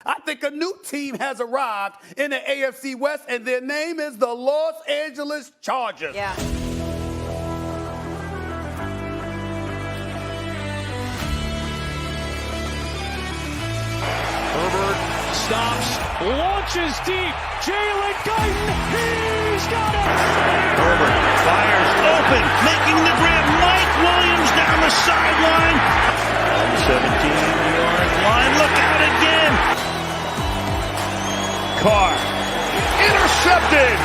I think a new team has arrived in the AFC West, and their name is the Los Angeles Chargers. Yeah. Herbert stops, launches deep. Jalen Guyton, he's got it! Herbert fires open, making the grab. Mike Williams down the sideline. On the 17-yard line, look out again. Carr, intercepted!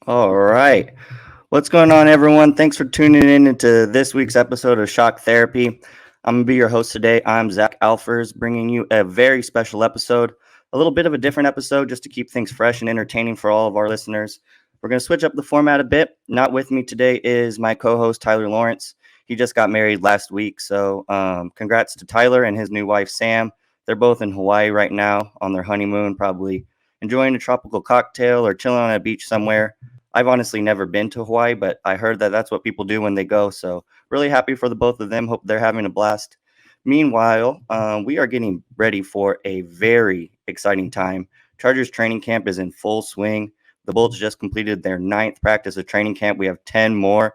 All right. What's going on, everyone? Thanks for tuning in into this week's episode of Shock Therapy. I'm going to be your host today. I'm Zach Alfers, bringing you a very special episode, a little bit of a different episode just to keep things fresh and entertaining for all of our listeners. We're going to switch up the format a bit. Not with me today is my co-host, Tyler Lawrence. He just got married last week, so congrats to Tyler and his new wife, Sam. They're both in Hawaii right now on their honeymoon, probably enjoying a tropical cocktail or chilling on a beach somewhere. I've honestly never been to Hawaii, but I heard that that's what people do when they go. So really happy for the both of them. Hope they're having a blast. Meanwhile, we are getting ready for a very exciting time. Chargers training camp is in full swing. The Bolts just completed their 9th practice of training camp. We have 10 more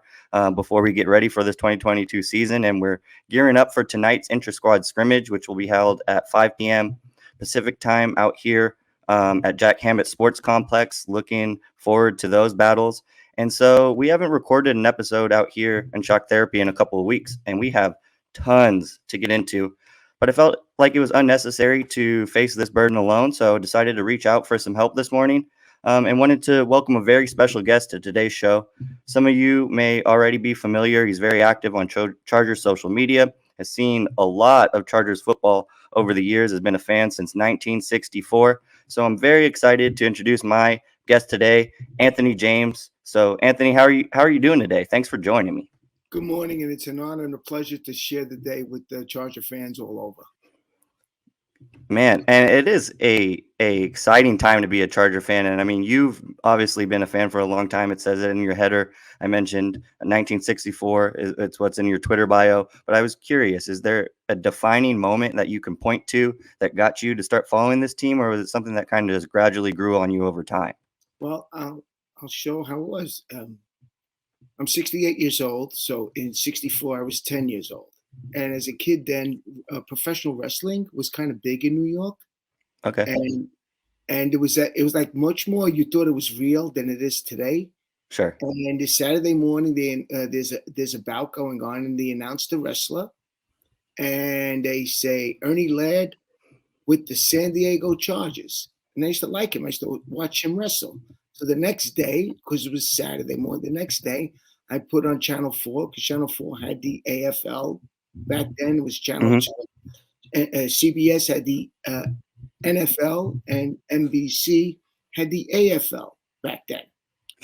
before we get ready for this 2022 season. And we're gearing up for tonight's intra-squad scrimmage, which will be held at 5 p.m. Pacific time out here at Jack Hammett Sports Complex. Looking forward to those battles. And so we haven't recorded an episode out here in Shock Therapy in a couple of weeks, and we have tons to get into. But I felt like it was unnecessary to face this burden alone, so decided to reach out for some help this morning and wanted to welcome a very special guest to today's show. Some of you may already be familiar. He's very active on Chargers social media, has seen a lot of Chargers football over the years, has been a fan since 1964. So I'm very excited to introduce my guest today, Anthony James. So Anthony, how are you doing today? Thanks for joining me. Good morning, and it's an honor and a pleasure to share the day with the Charger fans all over. Man, and it is a exciting time to be a Charger fan. And I mean, you've obviously been a fan for a long time. It says it in your header. I mentioned 1964. It's what's in your Twitter bio. But I was curious, is there a defining moment that you can point to that got you to start following this team, or was it something that kind of just gradually grew on you over time? Well, I'll show how it was. I'm 68 years old. So in 64, I was 10 years old. And as a kid then, professional wrestling was kind of big in New York. Okay. And it was like much more you thought it was real than it is today. Sure. And this Saturday morning, there's a bout going on, and they announce the wrestler. And they say, Ernie led with the San Diego Chargers. And I used to like him. I used to watch him wrestle. So the next day, because it was Saturday morning, the next day, I put on Channel 4, because Channel 4 had the AFL. Back then, it was Channel 2. CBS had the NFL, and NBC had the AFL back then.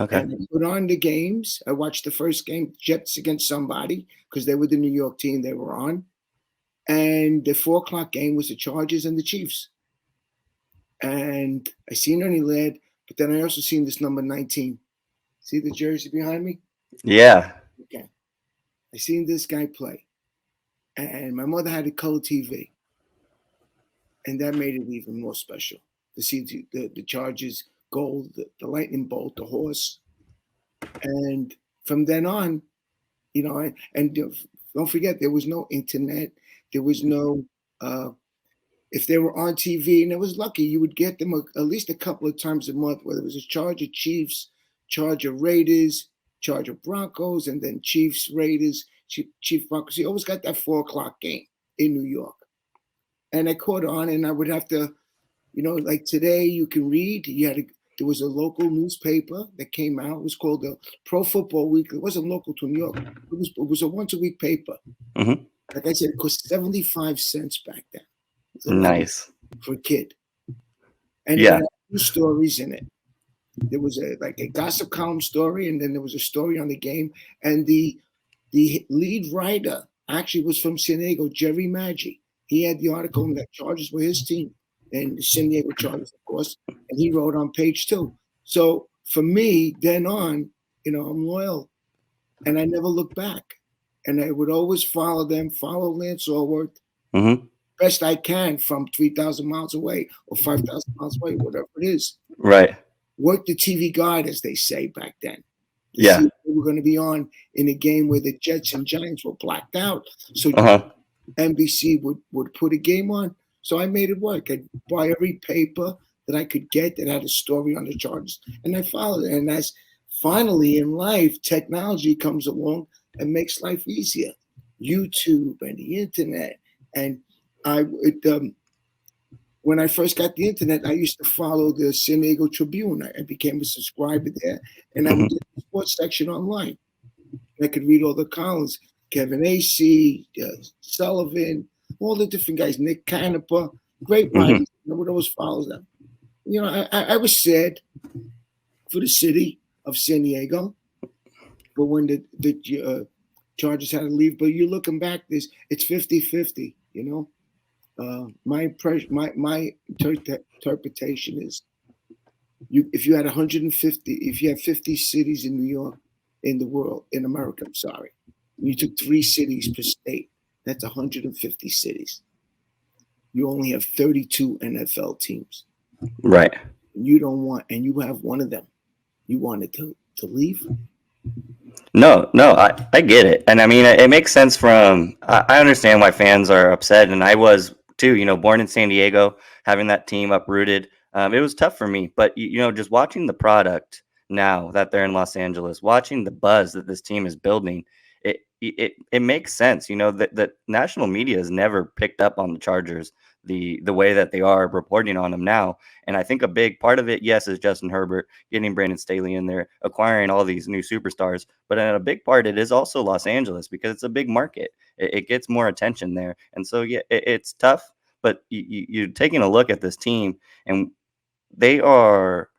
Okay. And I put on the games. I watched the first game, Jets against somebody, because they were the New York team they were on. And the 4 o'clock game was the Chargers and the Chiefs. And I seen Ernie led, but then I also seen this number 19. See the jersey behind me? Yeah. Okay. I seen this guy play. And my mother had a color TV. And that made it even more special to see the Chargers gold, the lightning bolt, the horse. And from then on, and don't forget, there was no internet. There was no, if they were on TV, and it was lucky, you would get them at least a couple of times a month, whether it was a Charger Chiefs, Charger Raiders, Charger Broncos, and then Chiefs Raiders, Chief Broncos. You always got that 4 o'clock game in New York. And I caught on, and I would have to, like today you can read. There was a local newspaper that came out. It was called the Pro Football Weekly. It wasn't local to New York. It was a once-a-week paper. Mm-hmm. Like I said, it cost 75 cents back then. Nice. For a kid. And yeah. it had 2 stories in it. there was a gossip column story, and then there was a story on the game, and the lead writer actually was from San Diego, Jerry Maggi. He had the article in that Chargers were his team, and the San Diego Chargers, of course, and he wrote on page 2. So for me, then on, I'm loyal, and I never look back. And I would always follow them, follow Lance Alworth, best I can from 3,000 miles away or 5,000 miles away, whatever it is. Right. Work the TV guide, as they say back then. Yeah. We were going to be on in a game where the Jets and Giants were blacked out. So NBC would put a game on. So I made it work. I'd buy every paper that I could get that had a story on the Chargers, and I followed it. And as finally in life, technology comes along and makes life easier. YouTube and the internet. And when I first got the internet, I used to follow the San Diego Tribune. I became a subscriber there, and I would get the sports section online. I could read all the columns, Kevin Acey, Sullivan, all the different guys, Nick Canepa, great writers. I would always follow them. I was sad for the city of San Diego, but when the Chargers had to leave. But you're looking back, it's 50-50, My interpretation is, if you had 150, if you had 50 cities in New York, in the world, in America, I'm sorry, you took 3 cities per state, that's 150 cities. You only have 32 NFL teams. Right. You don't want, and you have one of them. You wanted to leave? No, I get it. And I mean, it makes sense I understand why fans are upset. And I was too, born in San Diego, having that team uprooted. It was tough for me, but just watching the product now that they're in Los Angeles, watching the buzz that this team is building, it makes sense. That national media has never picked up on the Chargers the way that they are reporting on them now. And I think a big part of it, yes, is Justin Herbert, getting Brandon Staley in there, acquiring all these new superstars. But a big part, it is also Los Angeles, because it's a big market. It gets more attention there. And so, yeah, it's tough. But you're taking a look at this team, and they are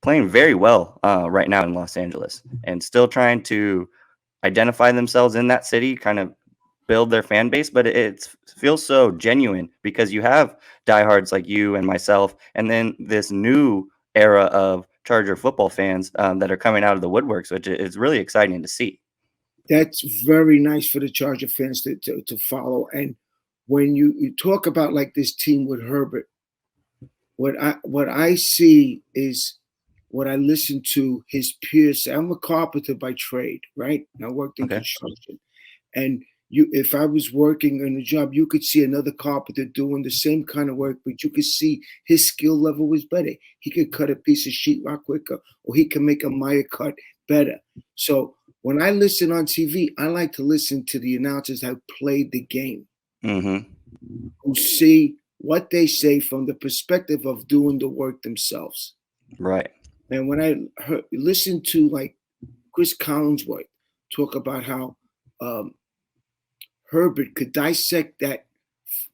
playing very well right now in Los Angeles, and still trying to identify themselves in that city, kind of build their fan base. But it feels so genuine, because you have diehards like you and myself, and then this new era of Charger football fans that are coming out of the woodworks, which is really exciting to see. That's very nice for the Charger fans to follow. And when you talk about like this team with Herbert, what I see is what I listen to his peers say. I'm a carpenter by trade, right? I worked in construction. And if I was working in a job, you could see another carpenter doing the same kind of work, but you could see his skill level was better. He could cut a piece of sheetrock quicker, or he can make a Maya cut better. So when I listen on TV, I like to listen to the announcers that played the game, who see what they say from the perspective of doing the work themselves. Right. And when I listen to like Chris Collinsworth talk about how Herbert could dissect that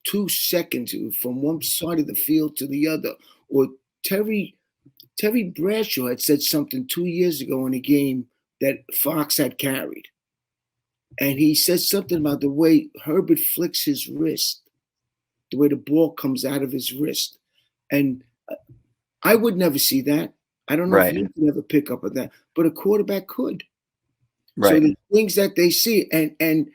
2 seconds from one side of the field to the other, or Terry Bradshaw had said something 2 years ago in a game that Fox had carried. And he said something about the way Herbert flicks his wrist, the way the ball comes out of his wrist. And I would never see that. I don't know if you can ever pick up on that, but a quarterback could. Right. So the things that they see, and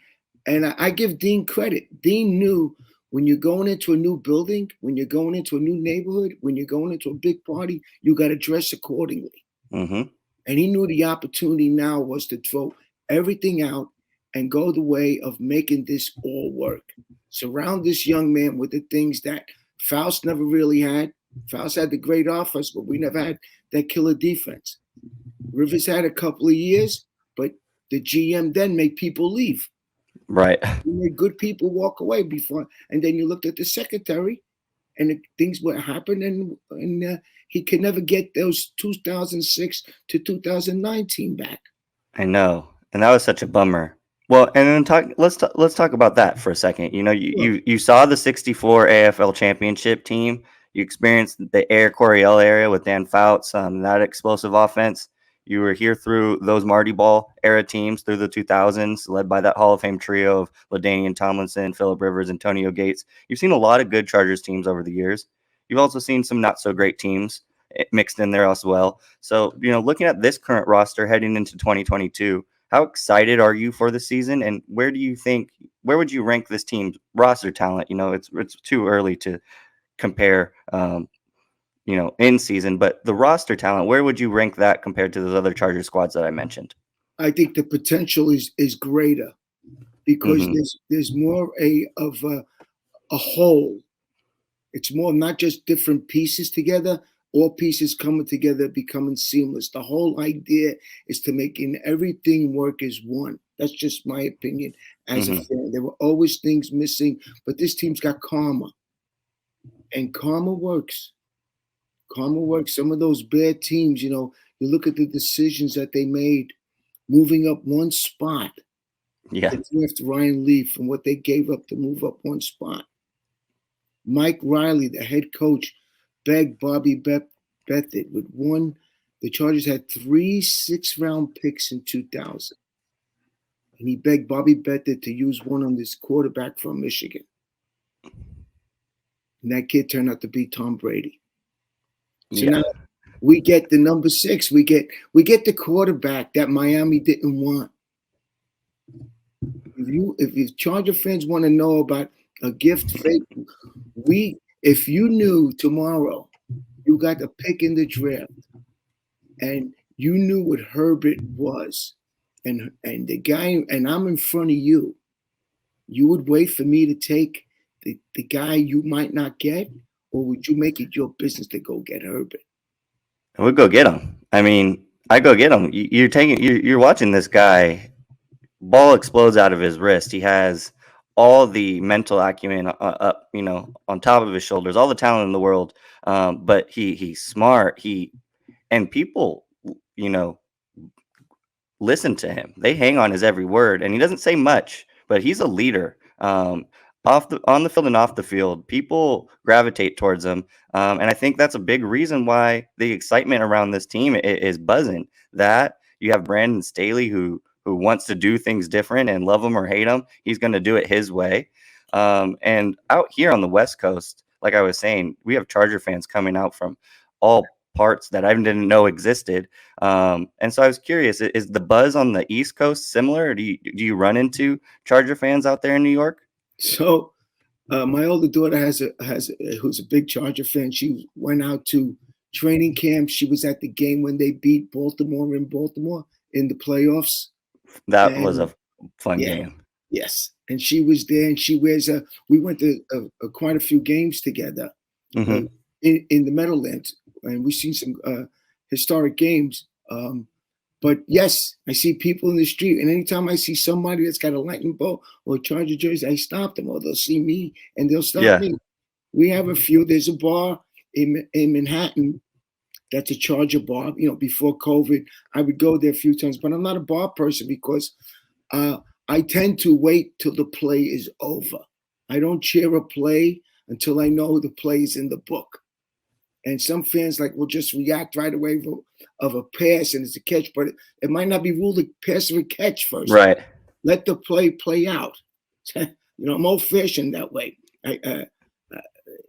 I give Dean credit. Dean knew when you're going into a new building, when you're going into a new neighborhood, when you're going into a big party, you got to dress accordingly. And he knew the opportunity now was to throw everything out and go the way of making this all work. Surround this young man with the things that Fouts never really had. Fouts had the great offense, but we never had that killer defense. Rivers had a couple of years, but the GM then made people leave. Right. He made good people walk away before. And then you looked at the secretary, and things would happen, and he could never get those 2006 to 2019 back. I know. And that was such a bummer. Well, and then let's talk about that for a second. You saw the 64 AFL championship team. You experienced the Coryell area with Dan Fouts, that explosive offense. You were here through those Marty Ball era teams through the 2000s, led by that Hall of Fame trio of LaDainian Tomlinson, Phillip Rivers, Antonio Gates. You've seen a lot of good Chargers teams over the years. You've also seen some not so great teams mixed in there as well. So, looking at this current roster heading into 2022, how excited are you for the season? And where would you rank this team's roster talent? It's too early to compare, in season, but the roster talent, where would you rank that compared to those other Charger squads that I mentioned? I think the potential is greater because there's more of a whole. It's more not just different pieces together, all pieces coming together, becoming seamless. The whole idea is to making everything work as one. That's just my opinion as a fan. There were always things missing, but this team's got karma. And karma works. Karma works. Some of those bad teams, you look at the decisions that they made, moving up one spot. Yeah. To draft Ryan Leaf from what they gave up to move up one spot. Mike Riley, the head coach, begged Bobby Beathard with one. The Chargers had 3 6th-round picks in 2000. And he begged Bobby Beathard to use one on this quarterback from Michigan. And that kid turned out to be Tom Brady. So now we get the number 6. We get the quarterback that Miami didn't want. If Charger fans want to know about a gift fake, if you knew tomorrow you got a pick in the draft and you knew what Herbert was and the guy, and I'm in front of you, you would wait for me to take the guy you might not get, or would you make it your business to go get Herbert? I would go get him. I mean, I go get him. You're watching this guy, ball explodes out of his wrist. He has all the mental acumen up, on top of his shoulders, all the talent in the world. But he's smart. And people, listen to him. They hang on his every word, and he doesn't say much, but he's a leader. On the field and off the field, people gravitate towards him, and I think that's a big reason why the excitement around this team is buzzing. That you have Brandon Staley who wants to do things different, and love him or hate him, he's going to do it his way. And out here on the West Coast, like I was saying, we have Charger fans coming out from all parts that I didn't know existed. And so I was curious, is the buzz on the East Coast similar? Or do you run into Charger fans out there in New York? So my older daughter who's a big Charger fan. She went out to training camp. She was at the game when they beat Baltimore in Baltimore in the playoffs. That was a fun game. Yes. And she was there, and she wears we went to quite a few games together in the Meadowlands, and we've seen some historic games. But yes, I see people in the street, and anytime I see somebody that's got a lightning bolt or a Charger jersey, I stop them, or they'll see me and they'll stop me. We have a few. There's a bar in Manhattan that's a Charger bar. Before COVID, I would go there a few times, but I'm not a bar person because I tend to wait till the play is over. I don't cheer a play until I know the play is in the book. And some fans will just react right away of a pass and it's a catch, but it might not be ruled a pass or a catch first. Right. Let the play out. I'm old-fashioned that way.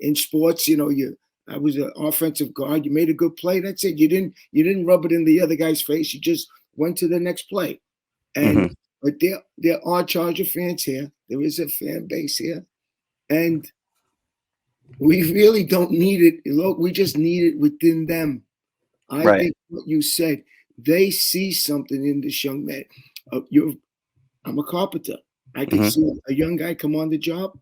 In sports, I was an offensive guard. You made a good play. That's it. You didn't rub it in the other guy's face. You just went to the next play. And but there are Charger fans here. There is a fan base here, and we really don't need it. Look, we just need it within them. I think what you said, they see something in this young man. I'm a carpenter. I can see a young guy come on the job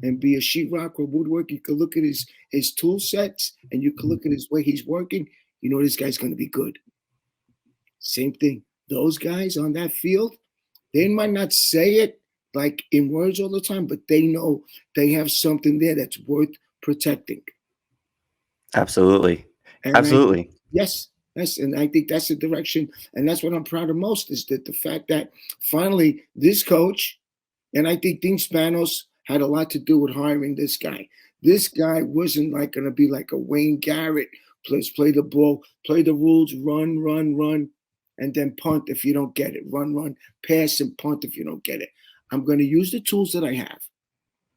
and be a sheetrock or woodwork. You can look at his tool sets, and you can look at his way he's working. This guy's going to be good. Same thing. Those guys on that field, they might not say it like in words all the time, but they know they have something there that's worth protecting. Absolutely. And Absolutely. Yes. And I think that's the direction. And that's what I'm proud of most, is that the fact that finally this coach, and I think Dean Spanos had a lot to do with hiring this guy. This guy wasn't like going to be like a Wayne Garrett. Play the ball, play the rules, run, and then punt if you don't get it. Run, pass and punt if you don't get it. I'm going to use the tools that I have,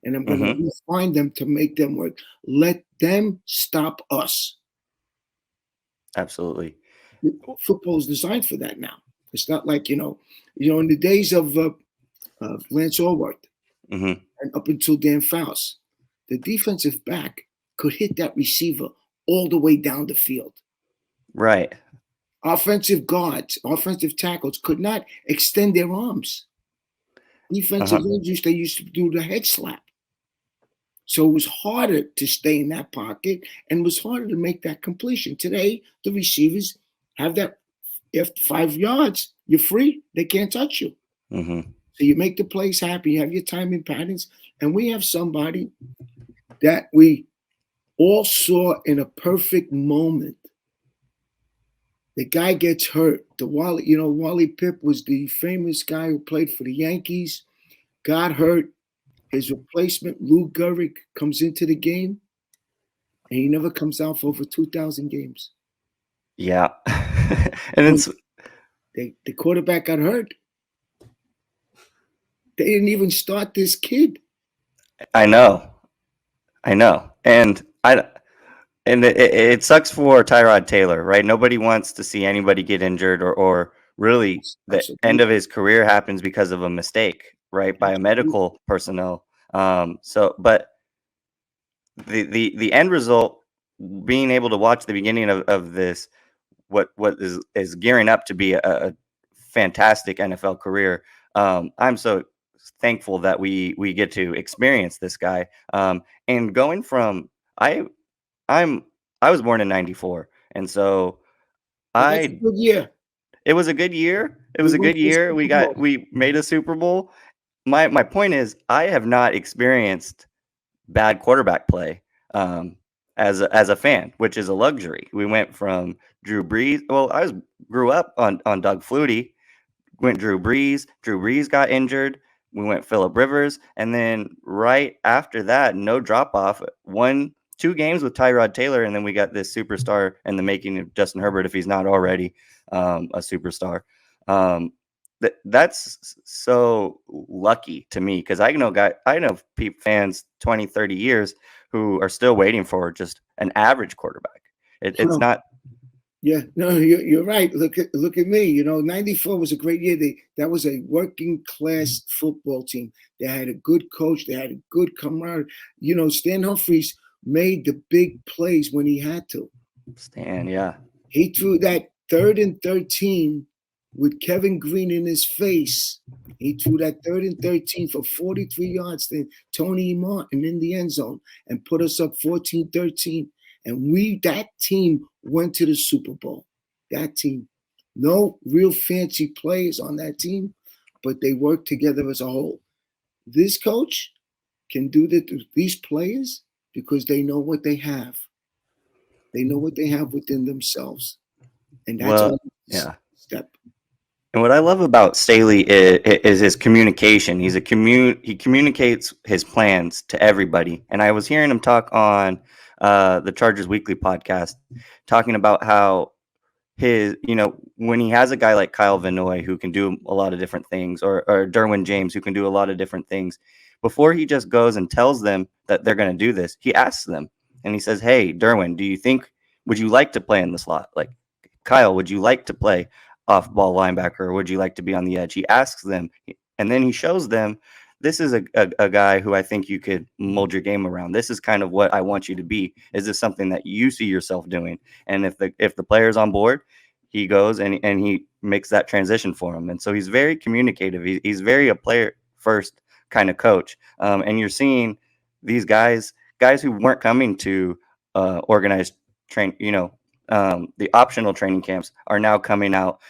and I'm going to refine them to make them work. Let them stop us. Absolutely. Football is designed for that now. It's not like, in the days of Lance Alworth and up until Dan Fouts, the defensive back could hit that receiver all the way down the field. Right. Offensive guards, offensive tackles could not extend their arms. Defensive ends used to do the head slap. So it was harder to stay in that pocket and it was harder to make that completion. Today, the receivers have that. If 5 yards, you're free. They can't touch you. So you make the plays happen. You have your timing patterns. And we have somebody that we all saw in a perfect moment. The guy gets hurt. Wally Pipp was the famous guy who played for the Yankees, got hurt. His replacement, Lou Gehrig, comes into the game, and he never comes out for over 2,000 games. Yeah. And it's the quarterback got hurt. They didn't even start this kid. I know. And it sucks for Tyrod Taylor, right? Nobody wants to see anybody get injured or really the end of his career happens because of a mistake, right? By a medical personnel. But the end result, being able to watch the beginning of this, what is gearing up to be a fantastic NFL career. I'm so thankful that we get to experience this guy. And going from I was born in '94, and so That's a good year. It was a good year. It was a good year. We made a Super Bowl. My point is, I have not experienced bad quarterback play as a fan, which is a luxury. We went from Drew Brees. Well, grew up on Doug Flutie. Went Drew Brees. Drew Brees got injured. We went Phillip Rivers, and then right after that, no drop off. 2 games with Tyrod Taylor, and then we got this superstar in the making of Justin Herbert, if he's not already a superstar. That's so lucky to me, because I know fans 20, 30 years who are still waiting for just an average quarterback. It's not. Yeah, no, you're right. Look at me. 94 was a great year. That was a working class football team. They had a good coach. They had a good camaraderie. Stan Humphries made the big plays when he had to. Stan, yeah. He threw that 3rd and 13 with Kevin Green in his face. He threw that 3rd and 13 for 43 yards to Tony Martin in the end zone and put us up 14-13. And that team went to the Super Bowl. That team. No real fancy players on that team, but they work together as a whole. This coach can do that to these players because they know what they have. They know what they have within themselves. And that's a step. And what I love about Staley is his communication. He communicates his plans to everybody. And I was hearing him talk on the Chargers Weekly podcast, talking about how when he has a guy like Kyle Vinoy who can do a lot of different things, or Derwin James who can do a lot of different things, before he just goes and tells them that they're going to do this, he asks them and he says, "Hey, Derwin, would you like to play in the slot? Like, Kyle, would you like to play off-ball linebacker, or would you like to be on the edge?" He asks them, and then he shows them, this is a guy who I think you could mold your game around. This is kind of what I want you to be. Is this something that you see yourself doing? And if the player's on board, he goes and he makes that transition for him. And so he's very communicative. He's very a player-first kind of coach. And you're seeing these guys who weren't coming to organized the optional training camps are now coming out,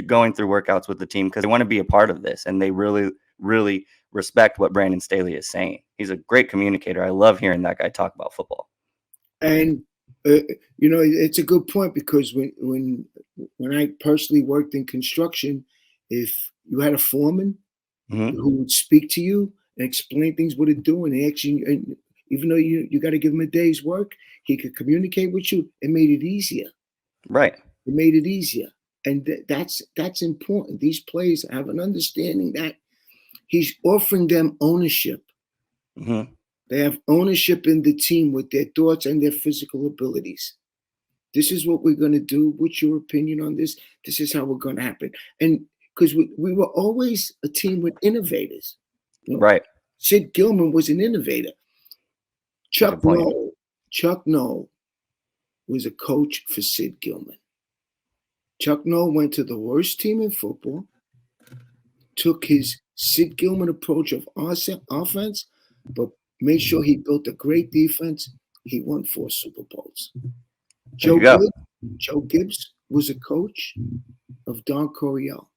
going through workouts with the team because they want to be a part of this, and they really, really respect what Brandon Staley is saying. He's a great communicator. I love hearing that guy talk about football. And it's a good point, because when I personally worked in construction, if you had a foreman who would speak to you and explain things what to do, and actually, Even though you got to give him a day's work, he could communicate with you. It made it easier. Right. It made it easier. And that's important. These players have an understanding that he's offering them ownership. Mm-hmm. They have ownership in the team with their thoughts and their physical abilities. This is what we're going to do. What's your opinion on this? This is how we're going to happen. And because we were always a team with innovators. Right. Sid Gilman was an innovator. Chuck Noll was a coach for Sid Gilman. Chuck Noll went to the worst team in football, took his Sid Gilman approach of offense, but made sure he built a great defense. He won 4 Super Bowls. Joe Gibbs was a coach of Don Coryell.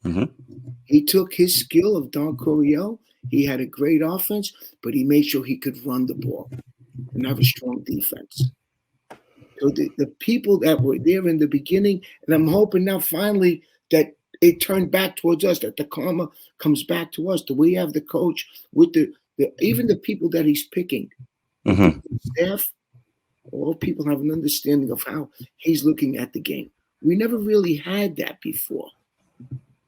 Mm-hmm. He took his skill of Don Coryell. He had a great offense, but he made sure he could run the ball and have a strong defense. So the people that were there in the beginning, and I'm hoping now finally that it turned back towards us, that the karma comes back to us. That we have the coach with the even the people that he's picking, mm-hmm. staff, all people have an understanding of how he's looking at the game. We never really had that before.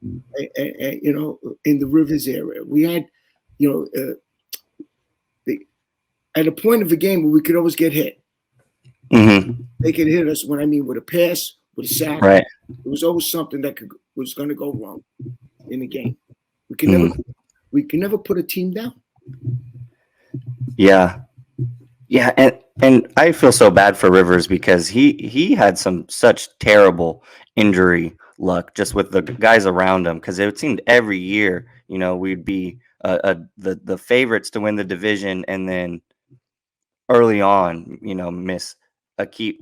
You know, in the Rivers area, we had, at a point of the game where we could always get hit. Mm-hmm. They could hit us, with a pass, with a sack. Right. It was always something that was going to go wrong in the game. We can never put a team down. Yeah. Yeah, and I feel so bad for Rivers because he had such terrible injury luck just with the guys around him, because it seemed every year, we'd be the favorites to win the division, and then early on, miss a key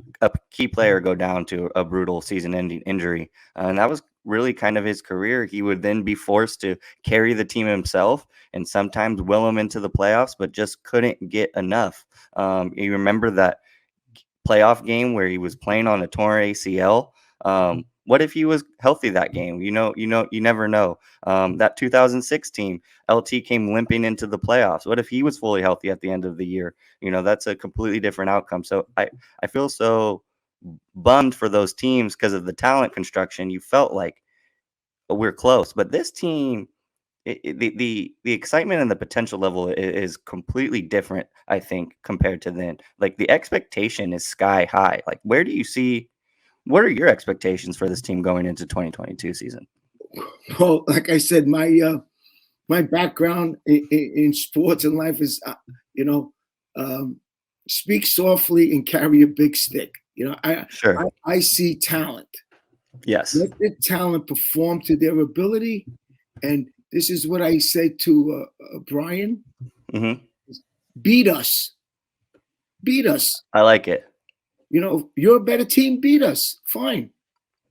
player, go down to a brutal season-ending injury, and that was really kind of his career. He would then be forced to carry the team himself and sometimes will him into the playoffs, but just couldn't get enough. You remember that playoff game where he was playing on a torn ACL? What if he was healthy that game? You never know. That 2006 team, LT came limping into the playoffs. What if he was fully healthy at the end of the year? That's a completely different outcome. So I feel so bummed for those teams because of the talent construction. You felt like we're close, but this team, the excitement and the potential level is completely different, I think, compared to then. Like, the expectation is sky high. Like, what are your expectations for this team going into 2022 season? Well, like I said, my background in sports and life is, speak softly and carry a big stick. I see talent. Yes. Let the talent perform to their ability. And this is what I say to Brian. Mm-hmm. Beat us. Beat us. I like it. You're a better team, beat us. Fine.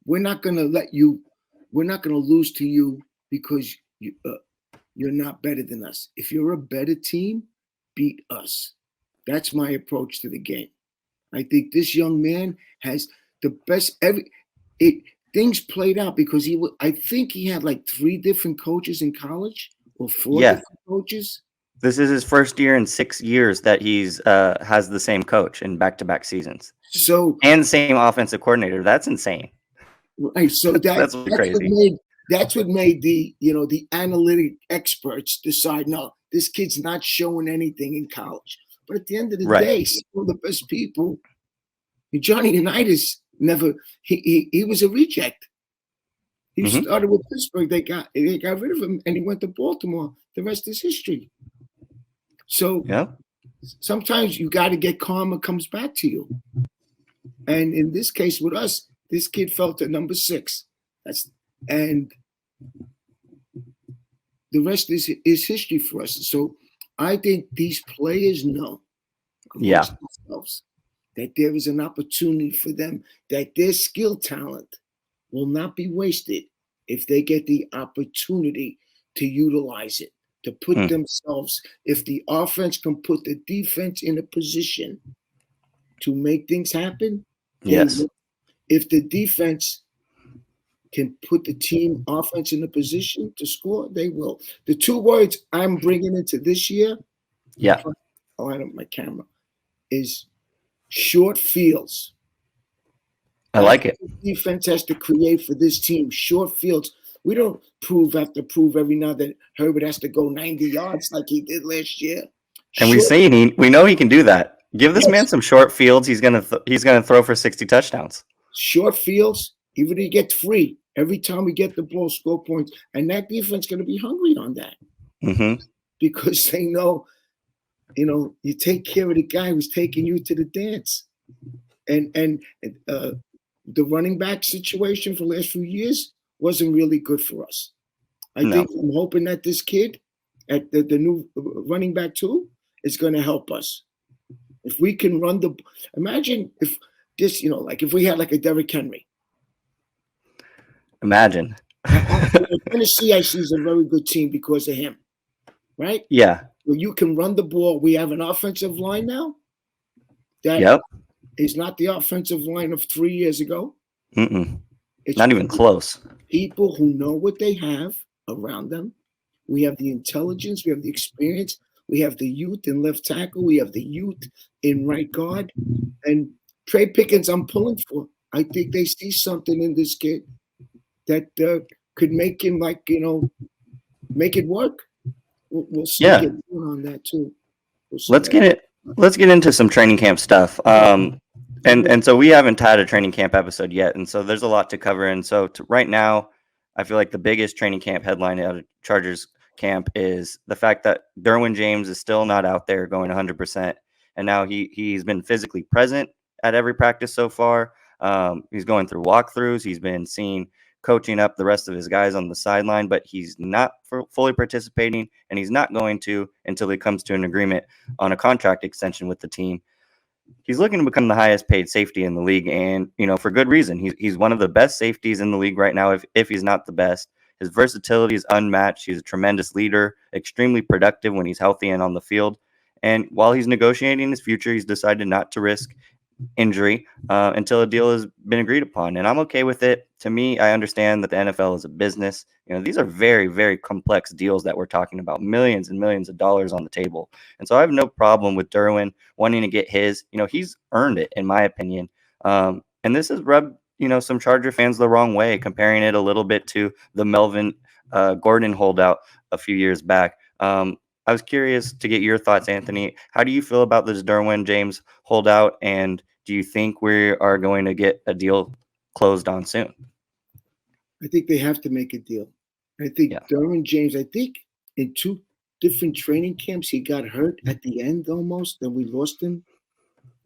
We're not going to lose to you because you're not better than us. If you're a better team, beat us. That's my approach to the game. I think this young man has the best things played out because I think he had like 3 different coaches in college or 4 different coaches. This is his first year in 6 years that he's has the same coach in back-to-back seasons. And same offensive coordinator. That's insane. Right. So that's crazy. That's what made the analytic experts decide, no, this kid's not showing anything in college. But at the end of the day, some of the best people, Johnny Unitas he was a reject. He started with Pittsburgh. They got rid of him, and he went to Baltimore. The rest is history. So sometimes you got to get karma comes back to you. And in this case with us, this kid fell to number 6. And the rest is history for us. So I think these players know themselves that there is an opportunity for them, that their skill talent will not be wasted if they get the opportunity to utilize it, to put themselves, if the offense can put the defense in a position to make things happen. Yes. If the defense can put the team offense in a position to score, they will. The 2 words I'm bringing into this year, I had my camera, is short fields. I like it. Defense has to create for this team short fields. We don't have to prove every now that Herbert has to go 90 yards like he did last year. And we know he can do that. Give this man some short fields. He's gonna throw for 60 touchdowns. Short fields, even if he gets free, every time we get the ball, score points, and that defense going to be hungry on that because they know, you take care of the guy who's taking you to the dance, and the running back situation for the last few years wasn't really good for us. I'm hoping that this kid at the new running back too is going to help us. If we can run imagine if this, like if we had like a Derrick Henry. Imagine. Tennessee, I see, is a very good team because of him, right? Yeah. Well, you can run the ball. We have an offensive line now that is not the offensive line of 3 years ago. It's not even close. People who know what they have around them. We have the intelligence. We have the experience. We have the youth in left tackle. We have the youth in right guard. And Trey Pickens, I'm pulling for. I think they see something in this kid that could make him make it work. We'll see on that too. Let's get into some training camp stuff. And so we haven't had a training camp episode yet, and so there's a lot to cover. And so right now, I feel like the biggest training camp headline out of Chargers camp is the fact that Derwin James is still not out there going 100%, and now he's been physically present at every practice so far. He's going through walkthroughs. He's been seen coaching up the rest of his guys on the sideline, but he's not fully participating, and he's not going to until he comes to an agreement on a contract extension with the team. He's looking to become the highest paid safety in the league, and for good reason. He's one of the best safeties in the league right now, if he's not the best. His versatility is unmatched. He's a tremendous leader, extremely productive when he's healthy and on the field. And while he's negotiating his future, he's decided not to risk injury until a deal has been agreed upon, and I'm okay with it. To me, I understand that the NFL is a business. These are very, very complex deals that we're talking about, millions and millions of dollars on the table, and so I have no problem with Derwin wanting to get his. He's earned it, in my opinion, and this has rubbed some Charger fans the wrong way, comparing it a little bit to the Melvin Gordon holdout a few years back. I was curious to get your thoughts, Anthony. How do you feel about this Derwin James holdout, and do you think we are going to get a deal closed on soon? I think they have to make a deal. I think Derwin James, in 2 different training camps, he got hurt at the end almost, and we lost him.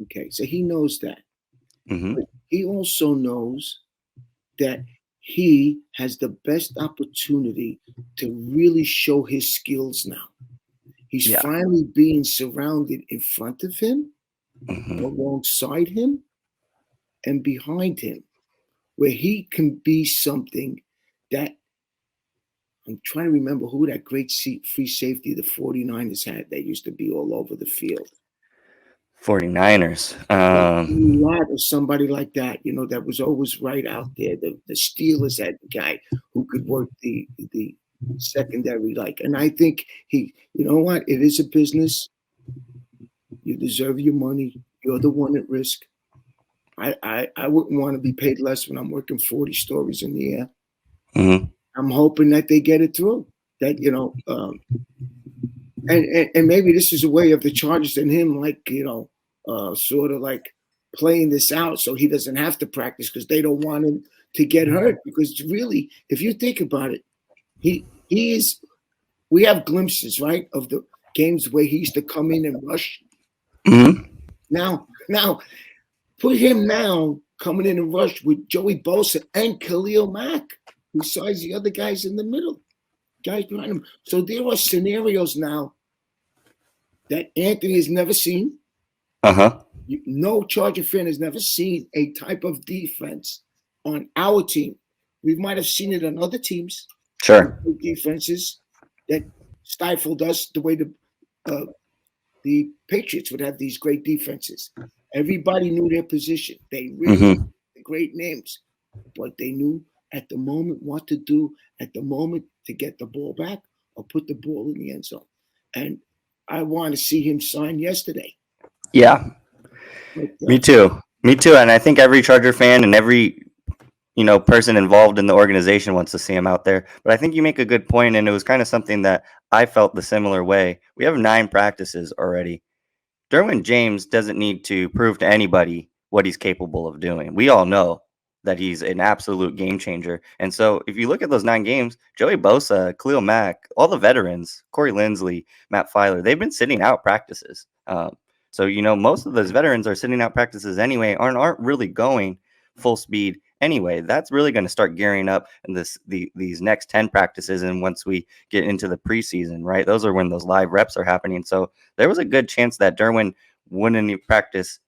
Okay, so he knows that. But he also knows that he has the best opportunity to really show his skills now. He's finally being surrounded in front of him, alongside him, and behind him, where he can be something that I'm trying to remember who that great free safety the 49ers had. They used to be all over the field. 49ers. Or somebody like that, that was always right out there. The Steelers had a guy who could work the secondary, and I think it is a business. You deserve your money. You're the one at risk. I wouldn't want to be paid less when I'm working 40 stories in the air. I'm hoping that they get it through. That and maybe this is a way of the Chargers and him, sort of like playing this out so he doesn't have to practice because they don't want him to get hurt. Because really, if you think about it, he is. We have glimpses, right, of the games where he used to come in and rush. Now, put him now coming in and rush with Joey Bosa and Khalil Mack, besides the other guys in the middle, guys behind him. So there are scenarios now that Anthony has never seen. No Charger fan has never seen a type of defense on our team. We might have seen it on other teams. Sure. Defenses that stifled us the way the Patriots would have these great defenses. Everybody knew their position. They really had great names, but they knew at the moment what to do at the moment to get the ball back or put the ball in the end zone. And I want to see him sign yesterday. Yeah, But, me too. Me too. And I think every Charger fan and every person involved in the organization wants to see him out there. But I think you make a good point, and it was kind of something that I felt the similar way. We have 9 practices already. Derwin James doesn't need to prove to anybody what he's capable of doing. We all know that he's an absolute game changer. And so if you look at those 9 games, Joey Bosa, Khalil Mack, all the veterans, Corey Linsley, Matt Filer, they've been sitting out practices. So most of those veterans are sitting out practices anyway, aren't really going full speed anyway. That's really going to start gearing up in these next 10 practices. And once we get into the preseason, right, those are when those live reps are happening. So there was a good chance that Derwin wouldn't even practice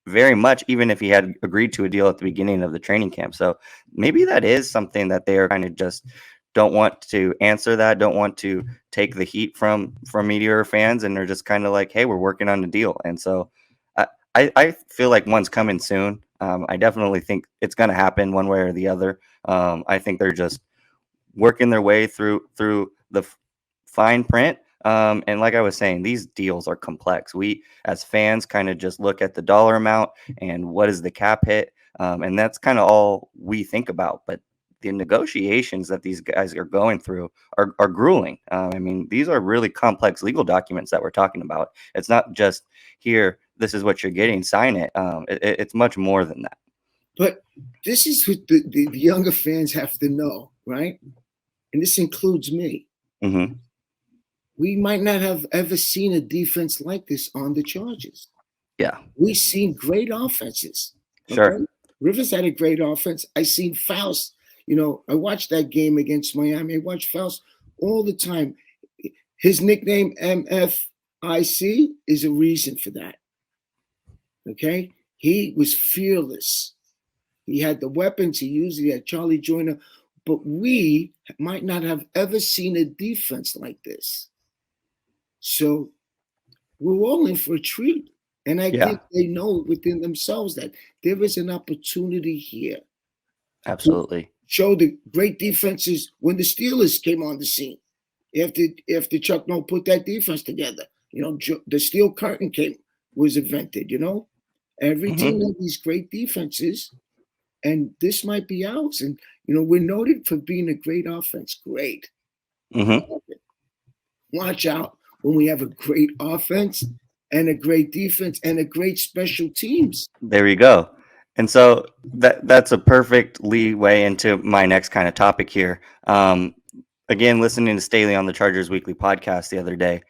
very much, even if he had agreed to a deal at the beginning of the training camp. So maybe that is something that they are kind of just don't want to answer, that don't want to take the heat from media or fans, and they're just kind of like, hey, we're working on the deal. And so I feel like one's coming soon. I definitely think it's going to happen one way or the other. I think they're just working their way through the fine print. And like I was saying, these deals are complex. We, as fans, kind of just look at the dollar amount and what is the cap hit. And that's kind of all we think about. But the negotiations that these guys are going through are grueling. I mean, these are really complex legal documents that we're talking about. It's not just here, this is what you're getting, sign it. It's much more than that. But this is what the younger fans have to know, right? And this includes me. Mm-hmm. We might not have ever seen a defense like this on the Chargers. Yeah. We've seen great offenses. Okay? Sure. Rivers had a great offense. I seen Fouts. I watched that game against Miami. I watch Fouts all the time. His nickname, MFIC, is a reason for that. Okay? He was fearless. He had the weapons. He had Charlie Joyner. But we might not have ever seen a defense like this. So we're all in for a treat. And I think they know within themselves that there is an opportunity here. Absolutely. Show the great defenses when the Steelers came on the scene. After Chuck Noll put that defense together, the steel curtain was invented. Every team had these great defenses, and this might be ours. And we're noted for being a great offense. Great. Mm-hmm. Watch out when we have a great offense and a great defense and a great special teams. There you go. And so that's a perfect leeway into my next kind of topic here. Again, listening to Staley on the Chargers Weekly podcast the other day,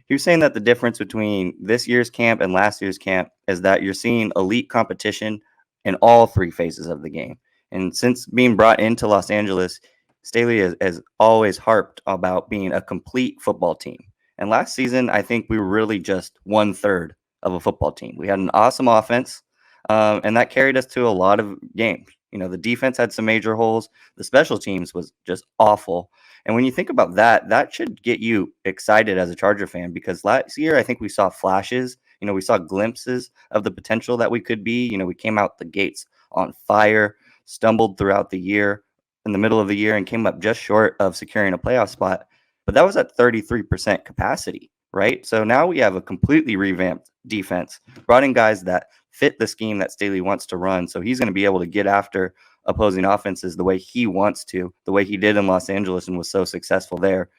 he was saying that the difference between this year's camp and last year's camp is that you're seeing elite competition in all 3 phases of the game. And since being brought into Los Angeles, Staley has always harped about being a complete football team. And last season, I think we were really just 1/3 of a football team. We had an awesome offense, and that carried us to a lot of games. The defense had some major holes. The special teams was just awful. And when you think about that, that should get you excited as a Charger fan, because last year, I think we saw flashes. We saw glimpses of the potential that we could be. We came out the gates on fire, stumbled throughout the year, in the middle of the year, and came up just short of securing a playoff spot. But that was at 33% capacity, right? So now we have a completely revamped defense, brought in guys that fit the scheme that Staley wants to run. So he's going to be able to get after opposing offenses the way he wants to, the way he did in Los Angeles and was so successful there.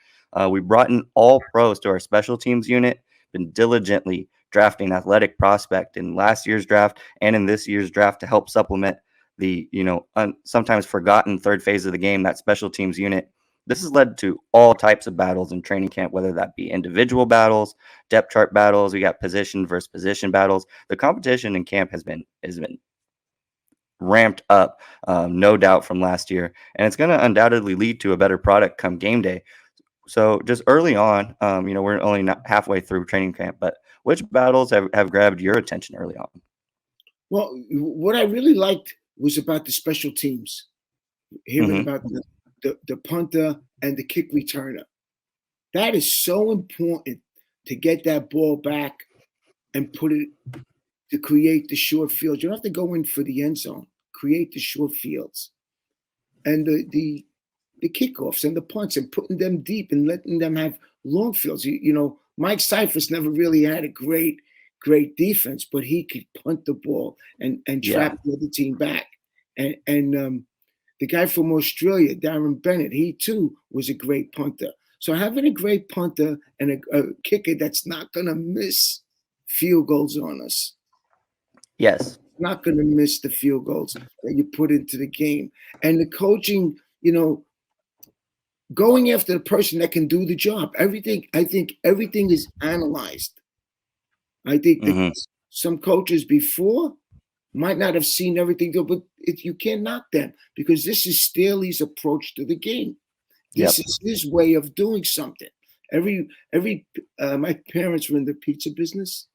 We brought in all pros to our special teams unit, been diligently drafting athletic prospect in last year's draft and in this year's draft to help supplement the, sometimes forgotten 3rd phase of the game, that special teams unit. This has led to all types of battles in training camp, whether that be individual battles, depth chart battles. We got position versus position battles. The competition in camp has been ramped up, no doubt, from last year, and it's going to undoubtedly lead to a better product come game day. So just early on, we're only not halfway through training camp, but which battles have grabbed your attention early on? Well, what I really liked was about the special teams, hearing about the punter and the kick returner. That is so important to get that ball back and put it to create the short fields. You don't have to go in for the end zone. Create the short fields. And the kickoffs and the punts and putting them deep and letting them have long fields. Mike Cyphers never really had a great defense, but he could punt the ball and trap the other team back. And the guy from Australia, Darren Bennett, he too was a great punter. So having a great punter and a kicker that's not going to miss field goals on us. Yes. Not going to miss the field goals that you put into the game. And the coaching, going after the person that can do the job. I think everything is analyzed. I think that some coaches before might not have seen everything, but you can't knock them because this is Staley's approach to the game. This is his way of doing something. My parents were in the pizza business.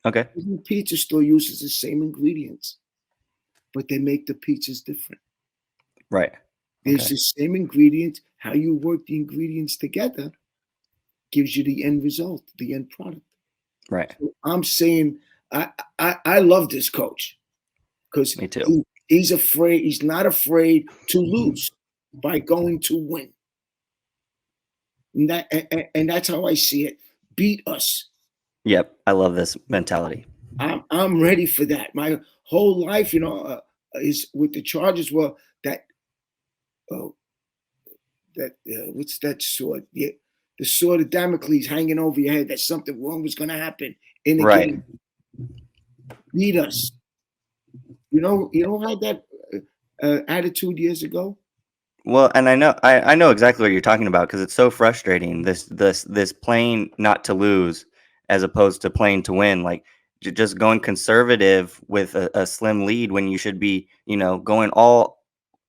Okay. Every pizza store uses the same ingredients, but they make the pizzas different. Right. It's the same ingredients. How you work the ingredients together gives you the end result, the end product. Right. So I'm saying I love this coach because me too. He's afraid. He's not afraid to lose by going to win. And that's how I see it. Beat us. Yep. I love this mentality. I'm ready for that. My whole life, is with the Chargers. Well, what's that sword? Yeah, the sword of Damocles hanging over your head. That something wrong was going to happen in the game. Beat us. You know had that attitude years ago. Well, and I know exactly what you're talking about because it's so frustrating. This playing not to lose as opposed to playing to win. Like just going conservative with a slim lead when you should be, going all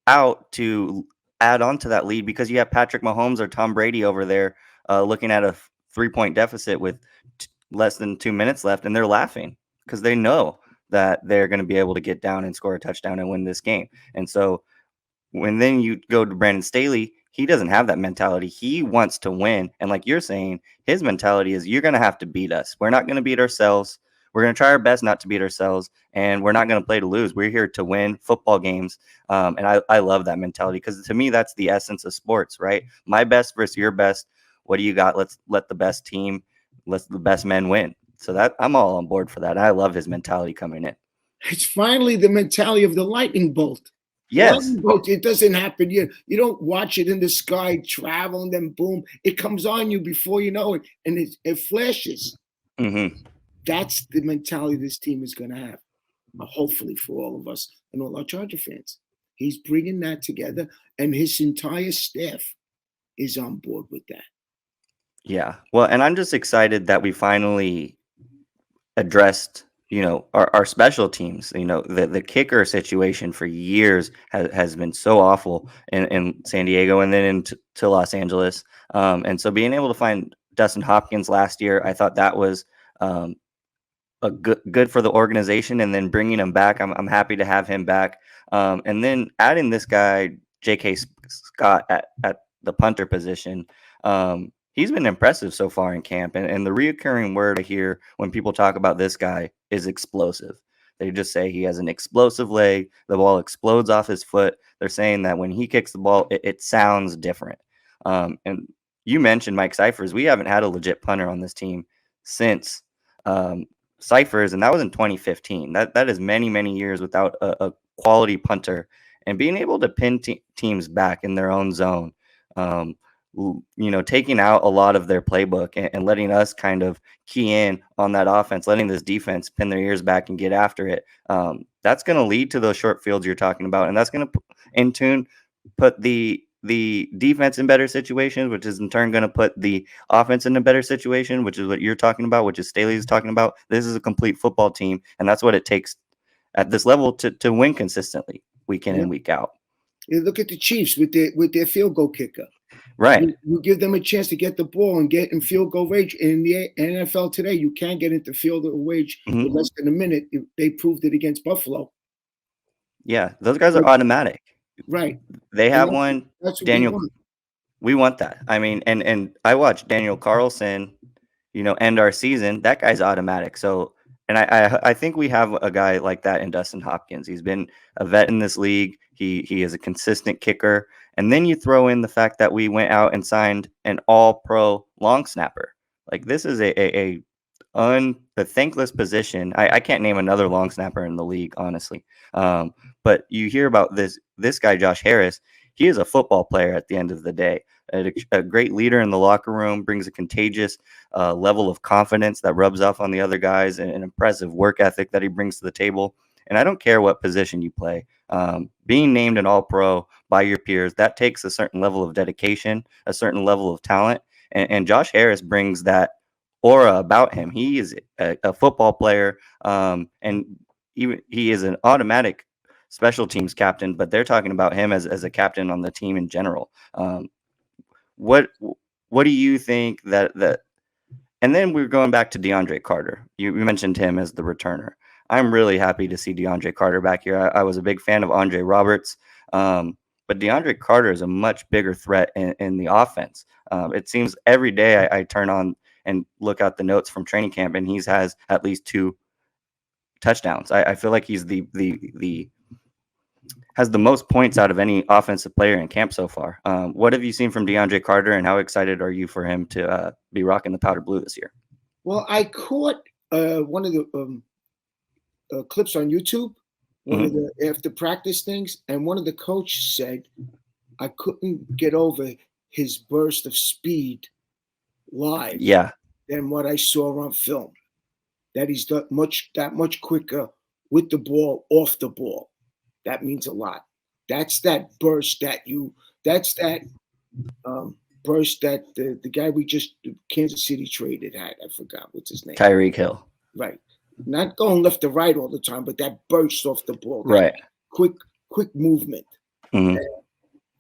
out to add on to that lead because you have Patrick Mahomes or Tom Brady over there looking at a 3-point deficit with less than 2 minutes left, and they're laughing because they know that they're going to be able to get down and score a touchdown and win this game. And so when then you go to Brandon Staley, he doesn't have that mentality. He wants to win. And like you're saying, his mentality is you're going to have to beat us. We're not going to beat ourselves. We're going to try our best not to beat ourselves, and we're not going to play to lose. We're here to win football games. And I love that mentality because to me, that's the essence of sports, right? My best versus your best. What do you got? Let's let the best team, let the best men win. So that I'm all on board for that. I love his mentality coming in. It's finally the mentality of the lightning bolt. Yes. It doesn't happen. You don't watch it in the sky travel and then boom, it comes on you before you know it, and it flashes. Mm-hmm. That's the mentality this team is going to have, hopefully for all of us and all our Charger fans. He's bringing that together, and his entire staff is on board with that. Yeah. Well, and I'm just excited that we finally addressed our special teams. The kicker situation for years has been so awful in San Diego and then into Los Angeles. And so being able to find Dustin Hopkins last year, I thought that was a good for the organization. And then bringing him back, I'm happy to have him back. And then adding this guy, J.K. Scott at the punter position. He's been impressive so far in camp. And the reoccurring word I hear when people talk about this guy is explosive. They just say he has an explosive leg. The ball explodes off his foot. They're saying that when he kicks the ball, it sounds different. And you mentioned Mike Cyphers. We haven't had a legit punter on this team since Cyphers, and that was in 2015. That is many, many years without a quality punter. And being able to pin teams back in their own zone, taking out a lot of their playbook and letting us kind of key in on that offense, letting this defense pin their ears back and get after it. That's going to lead to those short fields you're talking about. And that's going to, in tune, put the defense in better situations, which is in turn going to put the offense in a better situation, which is what you're talking about, which is Staley's talking about. This is a complete football team. And that's what it takes at this level to win consistently week in and week out. You look at the Chiefs with their field goal kicker. Right. You give them a chance to get the ball and get in field goal range. In the NFL today, you can't get into field goal range in less than a minute. They proved it against Buffalo. Yeah, those guys are automatic. Right. They have one. That's what Daniel. We want that. I mean, and I watched Daniel Carlson, end our season. That guy's automatic. So, and I think we have a guy like that in Dustin Hopkins. He's been a vet in this league. He is a consistent kicker. And then you throw in the fact that we went out and signed an all-pro long snapper. Like, this is a thankless position. I can't name another long snapper in the league, honestly. But you hear about this guy, Josh Harris. He is a football player at the end of the day. A great leader in the locker room, brings a contagious level of confidence that rubs off on the other guys, and an impressive work ethic that he brings to the table. And I don't care what position you play. Being named an All-Pro by your peers, that takes a certain level of dedication, a certain level of talent. And Josh Harris brings that aura about him. He is a football player, and even he is an automatic special teams captain, but they're talking about him as a captain on the team in general. What do you think that and then we're going back to DeAndre Carter. You mentioned him as the returner. I'm really happy to see DeAndre Carter back here. I was a big fan of Andre Roberts, but DeAndre Carter is a much bigger threat in the offense. It seems every day I turn on and look at the notes from training camp, and he has at least 2 touchdowns. I feel like he's has the most points out of any offensive player in camp so far. What have you seen from DeAndre Carter, and how excited are you for him to be rocking the powder blue this year? Well, I caught one of the clips on YouTube, one of the after practice things, and one of the coaches said, I couldn't get over his burst of speed live than what I saw on film. That he's that much quicker with the ball, off the ball. That means a lot. That's that burst burst that the guy we just Kansas City traded had. I forgot what's his name. Tyreek Hill. Right. Not going left to right all the time, but that burst off the ball. Right. Quick movement. Mm-hmm.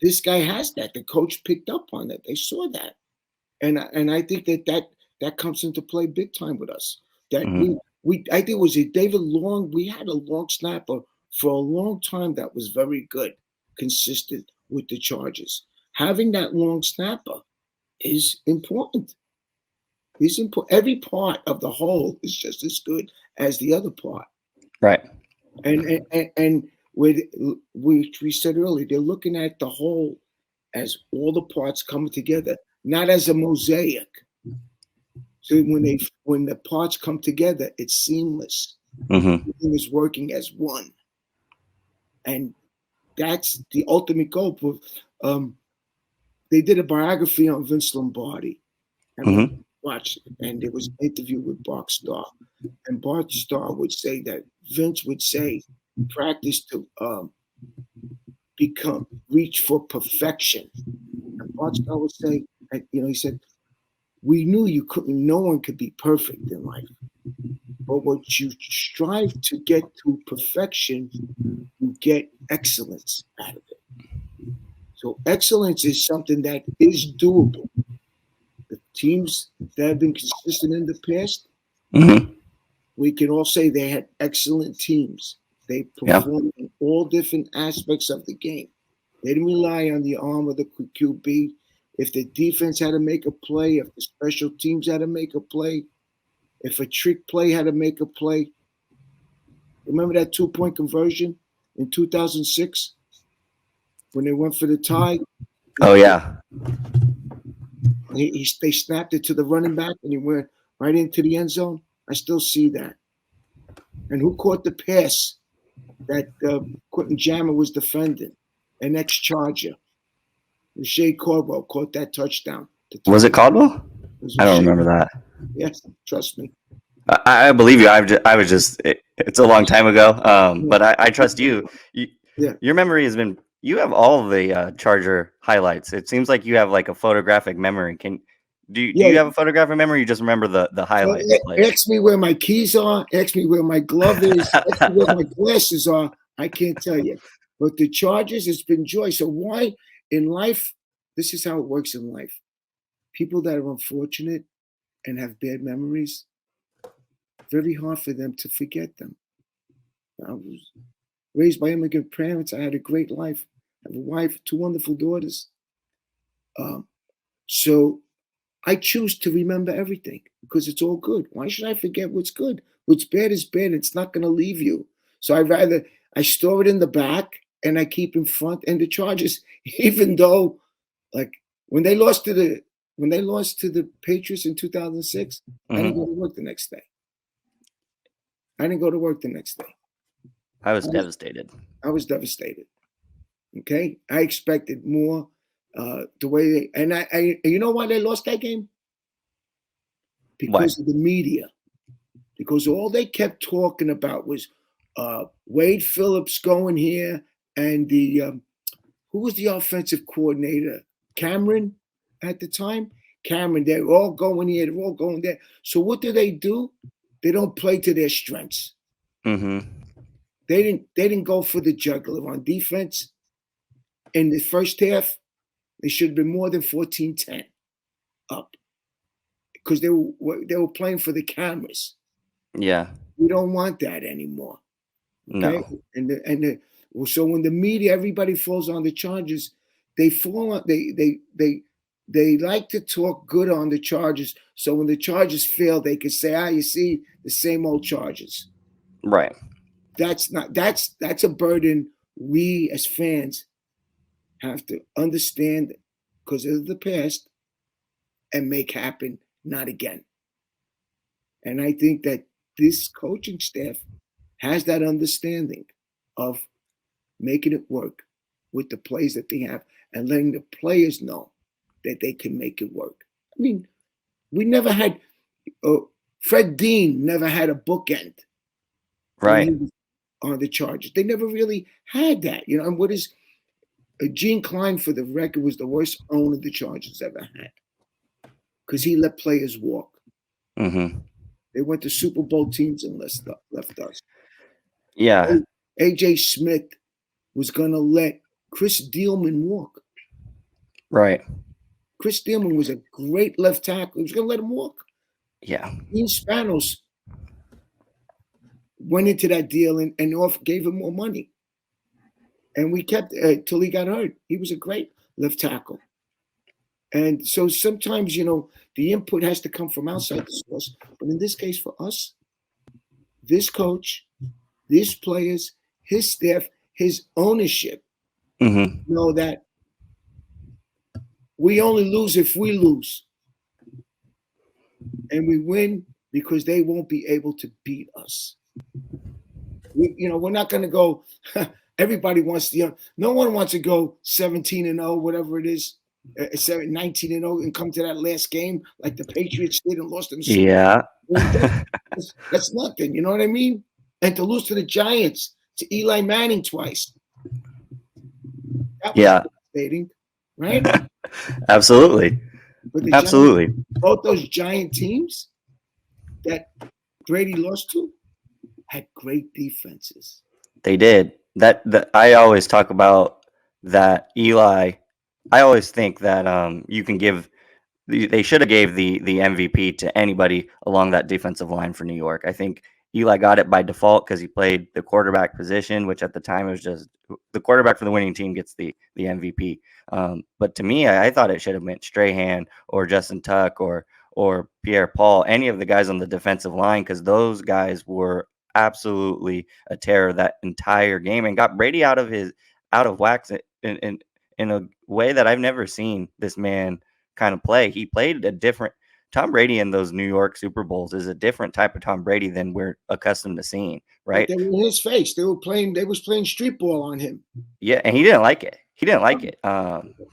This guy has that. The coach picked up on it. They saw that. And I think that comes into play big time with us. That I think it was David Long. We had a long snapper for a long time that was very good, consistent with the Chargers. Having that long snapper is important. It's important. Every part of the whole is just as good as the other part. Right. And with we said earlier, they're looking at the whole as all the parts coming together, not as a mosaic. So when the parts come together, it's seamless. Everything is working as one. And that's the ultimate goal. They did a biography on Vince Lombardi. And watched it, and there was an interview with Bart Starr. And Bart Starr would say that Vince would say, practice to reach for perfection. And Bart Starr would say, he said, we knew no one could be perfect in life. But what you strive to get to perfection, you get excellence out of it. So excellence is something that is doable. The teams that have been consistent in the past, we can all say they had excellent teams. They performed in all different aspects of the game. They didn't rely on the arm of the QB. If the defense had to make a play, if the special teams had to make a play, if a trick play had to make a play. Remember that 2-point conversion in 2006 when they went for the tie? Oh, yeah. They snapped it to the running back and he went right into the end zone. I still see that. And who caught the pass that Quentin Jammer was defending? An ex-Charger. Shea Caldwell caught that touchdown. Was it Caldwell? I don't remember that. Yes, trust me. I believe you. It's a long time ago, but I trust you. Your memory has been, you have all the Charger highlights. It seems like you have like a photographic memory. Do you have a photographic memory? Or you just remember the highlights? Ask me where my keys are. Ask me where my glove is. Ask me where my glasses are. I can't tell you. But the Chargers, it's been joy. So why in life, this is how it works in life. People that are unfortunate and have bad memories, very hard for them to forget them. I was raised by immigrant parents. I had a great life. I have a wife, 2 wonderful daughters. So I choose to remember everything because it's all good. Why should I forget what's good? What's bad is bad. It's not going to leave you. So I store it in the back and I keep in front. And the Chargers, even though, like, when they lost to the when they lost to the Patriots in 2006, I didn't go to work the next day. I was devastated. I was devastated. Okay, I expected more. The way they and you know why they lost that game? Because of the media. Because all they kept talking about was Wade Phillips going here and the who was the offensive coordinator? Cameron at the time. Cameron. They're all going here. They're all going there. So what do? They don't play to their strengths. Mm-hmm. They didn't go for the juggler on defense. In the first half, they should have been more than 14-10 up because they were playing for the cameras. Yeah, we don't want that anymore. Okay? No, so when the media, everybody falls on the Chargers, they fall on they like to talk good on the Chargers. So when the Chargers fail, they can say, you see the same old Chargers. Right. That's a burden we as fans have to understand because of the past and make happen not again. And I think that this coaching staff has that understanding of making it work with the plays that they have and letting the players know that they can make it work. I mean, we never had Fred Dean never had a bookend. Right. On the Chargers. They never really had that. And what is Gene Klein, for the record, was the worst owner the Chargers ever had because he let players walk. Mm-hmm. They went to Super Bowl teams and left us. Yeah. A.J. Smith was going to let Chris Dielman walk. Right. Chris Dielman was a great left tackle. He was going to let him walk. Yeah. Dean Spanos went into that deal and gave him more money. And we kept till he got hurt. He was a great left tackle. And so sometimes, the input has to come from outside the source. But in this case, for us, this coach, these players, his staff, his ownership, know that we only lose if we lose. And we win because they won't be able to beat us. We're not going to go. Everybody wants to. No one wants to go 17-0, whatever it is, 19-0, and come to that last game like the Patriots did and lost in the Super Bowl. Yeah, that's nothing. You know what I mean? And to lose to the Giants, to Eli Manning twice. That was devastating, right? Absolutely. Absolutely. Both those Giant teams that Brady lost to had great defenses. They did. That I always talk about that Eli. I always think that you can give. They should have gave the MVP to anybody along that defensive line for New York. I think Eli got it by default because he played the quarterback position, which at the time was just the quarterback for the winning team gets the MVP. But to me, I thought it should have been Strahan or Justin Tuck or Pierre Paul, any of the guys on the defensive line, because those guys were absolutely a terror that entire game and got Brady out of whack in a way that I've never seen this man kind of play. He played a different Tom Brady in those New York Super Bowls is a different type of Tom Brady than we're accustomed to seeing, right? They were in his face. They was playing street ball on him. Yeah, and he didn't like it.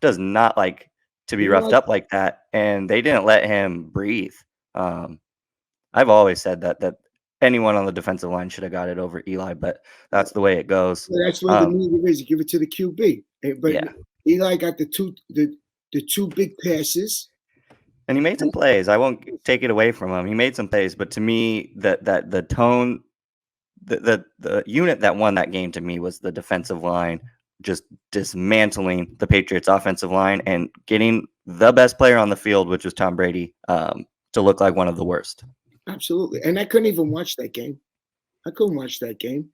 Does not like to be roughed up like that, and they didn't let him breathe. I've always said that anyone on the defensive line should have got it over Eli, but that's the way it goes. That's what the media is. You give it to the QB. But Eli got the two big passes. And he made some plays. I won't take it away from him. He made some plays, but to me, that the tone, the unit that won that game to me was the defensive line, just dismantling the Patriots' offensive line and getting the best player on the field, which was Tom Brady, to look like one of the worst. Absolutely, and I couldn't even watch that game. I couldn't watch that game.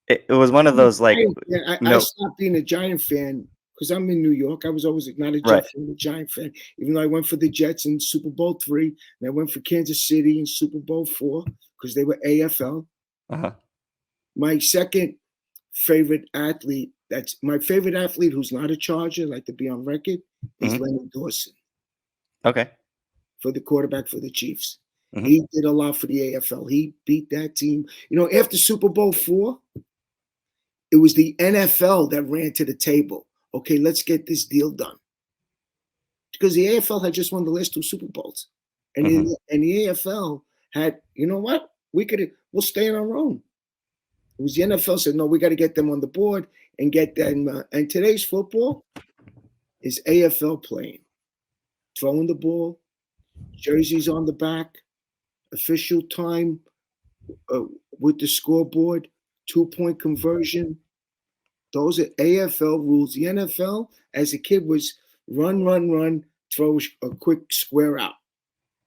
It was one of those like I stopped being a Giant fan. Because I'm in New York, I was always not a Jet fan, a Giant fan. Even though I went for the Jets in Super Bowl III, and I went for Kansas City in Super Bowl IV because they were AFL. My second favorite athlete, that's my favorite athlete who's not a Charger, like to be on record, is Leonard Dawson. Okay. for the quarterback for the Chiefs. Mhm. He did a lot for the AFL. He beat that team. You know, after Super Bowl IV, it was the NFL that ran to the table. Okay, let's get this deal done. Because the AFL had just won the last 2 Super Bowls. And, Mhm. and the AFL had, you know what? We'll stay on our own. It was the NFL said, no, we got to get them on the board and get them. And today's football is AFL playing. Throwing the ball, jerseys on the back, official time with the scoreboard, 2-point conversion. Those are AFL rules. The NFL, as a kid, was run, throw a quick square out.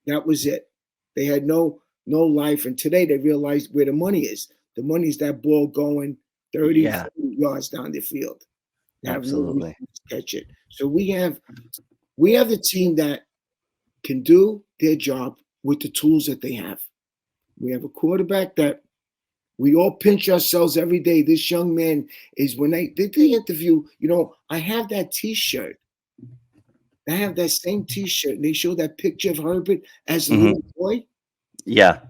That was it. They had no life. And today they realized where the money is. The money is that ball going 30, Yeah. 40 yards down the field. They have no Absolutely. reason to catch it. So we have the team that can do their job with the tools that they have. We have a quarterback that we all pinch ourselves every day. This young man is, when they did the interview, you know, I have that T-shirt. I have that same T-shirt. And they show that picture of Herbert as a Mhm. little boy Yeah.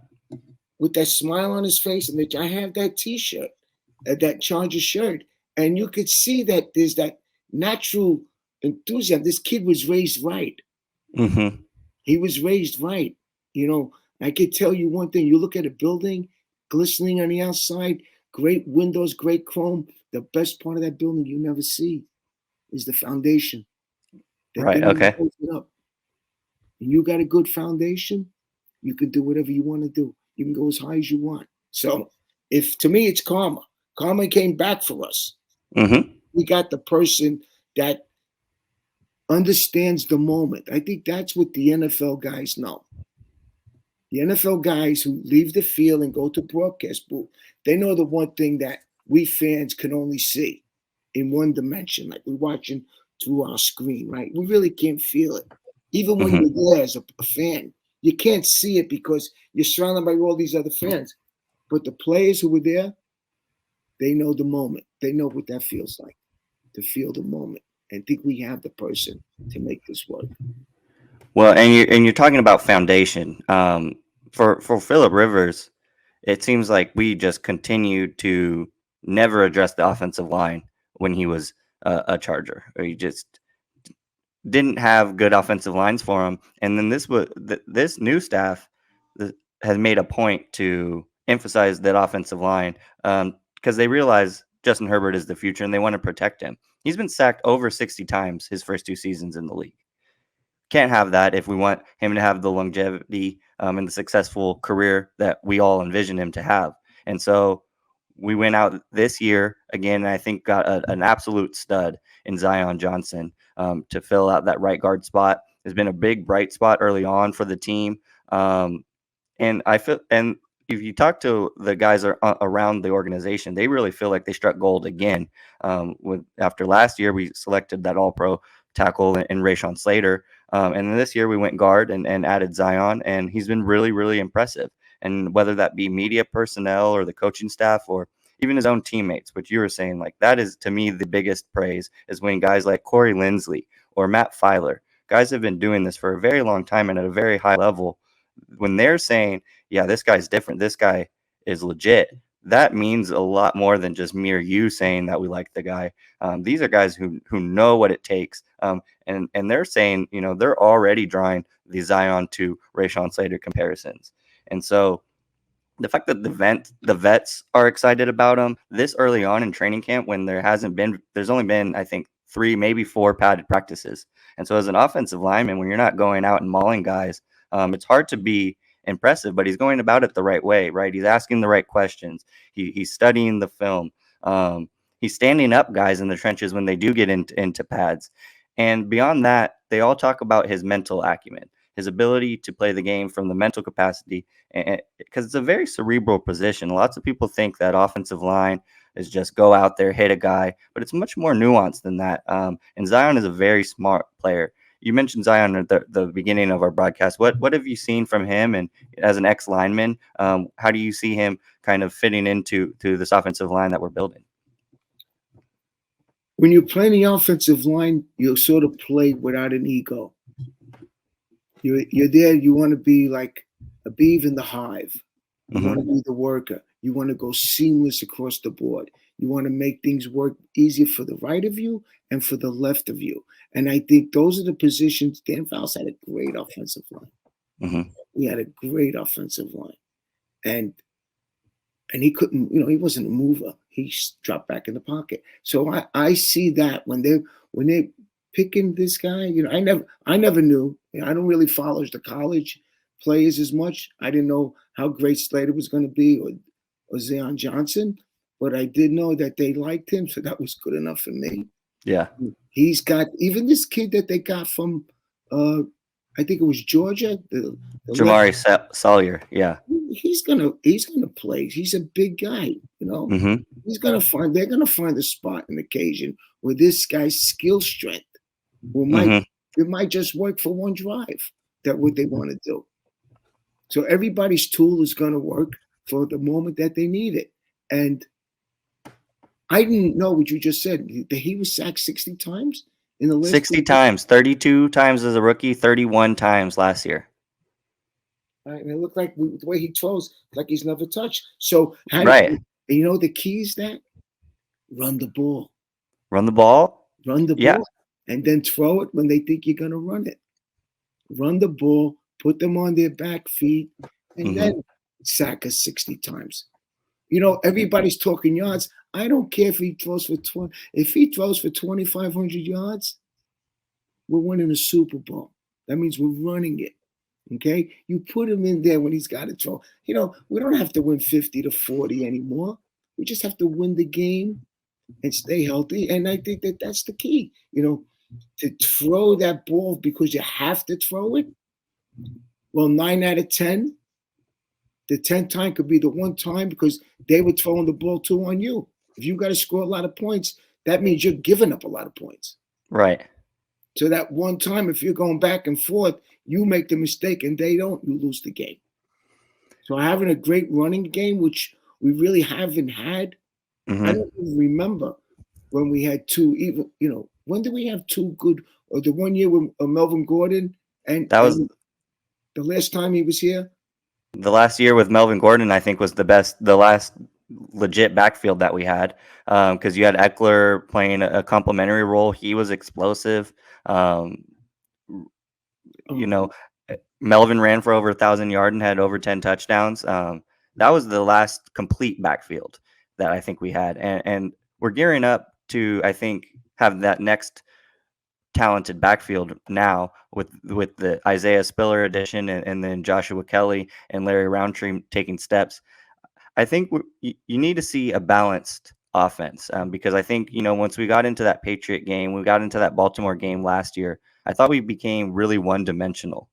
with that smile on his face. And I have that T-shirt, that Charger shirt. And you could see that there's that natural enthusiasm. This kid was raised right. Mhm. He was raised right. You know, I could tell you one thing. You look at a building, glistening on the outside, great windows, great chrome. The best part of that building you never see is the foundation. That Right. they never Okay. post it up. And you got a good foundation, you can do whatever you want to do. You can go as high as you want. So to me, it's karma. Karma came back for us. Mhm. We got the person that understands the moment. I think that's what the NFL guys know. The NFL guys who leave the field and go to broadcast booth, they know the one thing that we fans can only see in one dimension, like we're watching through our screen, right? We really can't feel it. Even when Mhm. you're there as a fan, you can't see it because you're surrounded by all these other fans. But the players who were there, they know the moment. They know what that feels like, to feel the moment. And I think we have the person to make this work. Well, and you're talking about foundation. For Phillip Rivers, it seems like we just continued to never address the offensive line when he was a Charger. Or he just didn't have good offensive lines for him. And then this new staff has made a point to emphasize that offensive line because they realize Justin Herbert is the future and they want to protect him. He's been sacked over 60 times his first 2 seasons in the league. Can't have that if we want him to have the longevity and the successful career that we all envision him to have. And so we went out this year again, and I think got an absolute stud in Zion Johnson to fill out that right guard spot. Has been a big bright spot early on for the team. And I feel, and if you talk to the guys around the organization, they really feel like they struck gold again. After last year, we selected that All-Pro tackle in Rashawn Slater. And then this year we went guard and added Zion, and he's been really, really impressive. And whether that be media personnel or the coaching staff or even his own teammates, which you were saying, like that is to me the biggest praise is when guys like Corey Linsley or Matt Filer, guys have been doing this for a very long time and at a very high level. When they're saying, yeah, this guy's different, this guy is legit, that means a lot more than just me or you saying that we like the guy. These are guys who know what it takes. And they're saying, you know, they're already drawing the Zion to Rashawn Slater comparisons. And so the fact that the vets are excited about him this early on in training camp when there's only been, I think, 3, maybe 4 padded practices. And so as an offensive lineman, when you're not going out and mauling guys, it's hard to be impressive, but he's going about it the right way, right? He's asking the right questions. He's studying the film. He's standing up guys in the trenches when they do get into pads. And beyond that, they all talk about his mental acumen, his ability to play the game from the mental capacity, because it's a very cerebral position. Lots of people think that offensive line is just go out there, hit a guy, but it's much more nuanced than that. And Zion is a very smart player. You mentioned Zion at the beginning of our broadcast. What have you seen from him? And as an ex-lineman, how do you see him kind of fitting into this offensive line that we're building? When you're playing the offensive line, you sort of play without an ego. You're there. You want to be like a beaver in the hive. You Mhm. want to be the worker. You want to go seamless across the board. You want to make things work easier for the right of you and for the left of you. And I think those are the positions. Dan Fouts had a great offensive line. Mhm. He had a great offensive line, and he couldn't. He wasn't a mover. He dropped back in the pocket. So I see that when they picking this guy. I never knew. I don't really follow the college players as much. I didn't know how great Slater was going to be or Zion Johnson, but I did know that they liked him, so that was good enough for me. Yeah. He's got even this kid that they got from I think it was Georgia, the Jamari Sawyer. Yeah. he's gonna play. He's a big guy, Mhm. They're gonna find a spot in occasion where this guy's skill strength Mhm. it might just work for one drive. That what they want to do. So everybody's tool is gonna work for the moment that they need it. And I didn't know what you just said, that he was sacked 60 times in the last 60 times, 32 times as a rookie, 31 times last year. Right? And it looked like the way he throws, like he's never touched. So Right. the key is that run the ball. Run the ball. Run the Yeah. ball. And then throw it when they think you're gonna run it. Run the ball, put them on their back feet, and then sack us 60 times. Everybody's talking yards. I don't care if he throws for 20. If he throws for 2,500 yards, we're winning a Super Bowl. That means we're running it. Okay? You put him in there when he's got to throw. We don't have to win 50-40 anymore. We just have to win the game and stay healthy. And I think that that's the key. To throw that ball because you have to throw it. Well, 9 out of 10, the 10th time could be the one time because they were throwing the ball too on you. If you got to score a lot of points, that means you're giving up a lot of points. Right. So that one time, if you're going back and forth, you make the mistake and they don't, you lose the game. So having a great running game, which we really haven't had. I don't even remember when we had two, even, when did we have two good, or the one year with Melvin Gordon and That was the last time he was here? the last year with Melvin Gordon, I think, was the last legit backfield that we had, because you had Eckler playing a complementary role. He was explosive. Melvin ran for over 1,000 yards and had over 10 touchdowns. That was the last complete backfield that I think we had, and we're gearing up to, I think, have that next talented backfield now with the Isaiah Spiller addition and then Joshua Kelly and Larry Roundtree taking steps. I think you need to see a balanced offense, because I think, once we got into that Patriot game, we got into that Baltimore game last year, I thought we became really one-dimensional.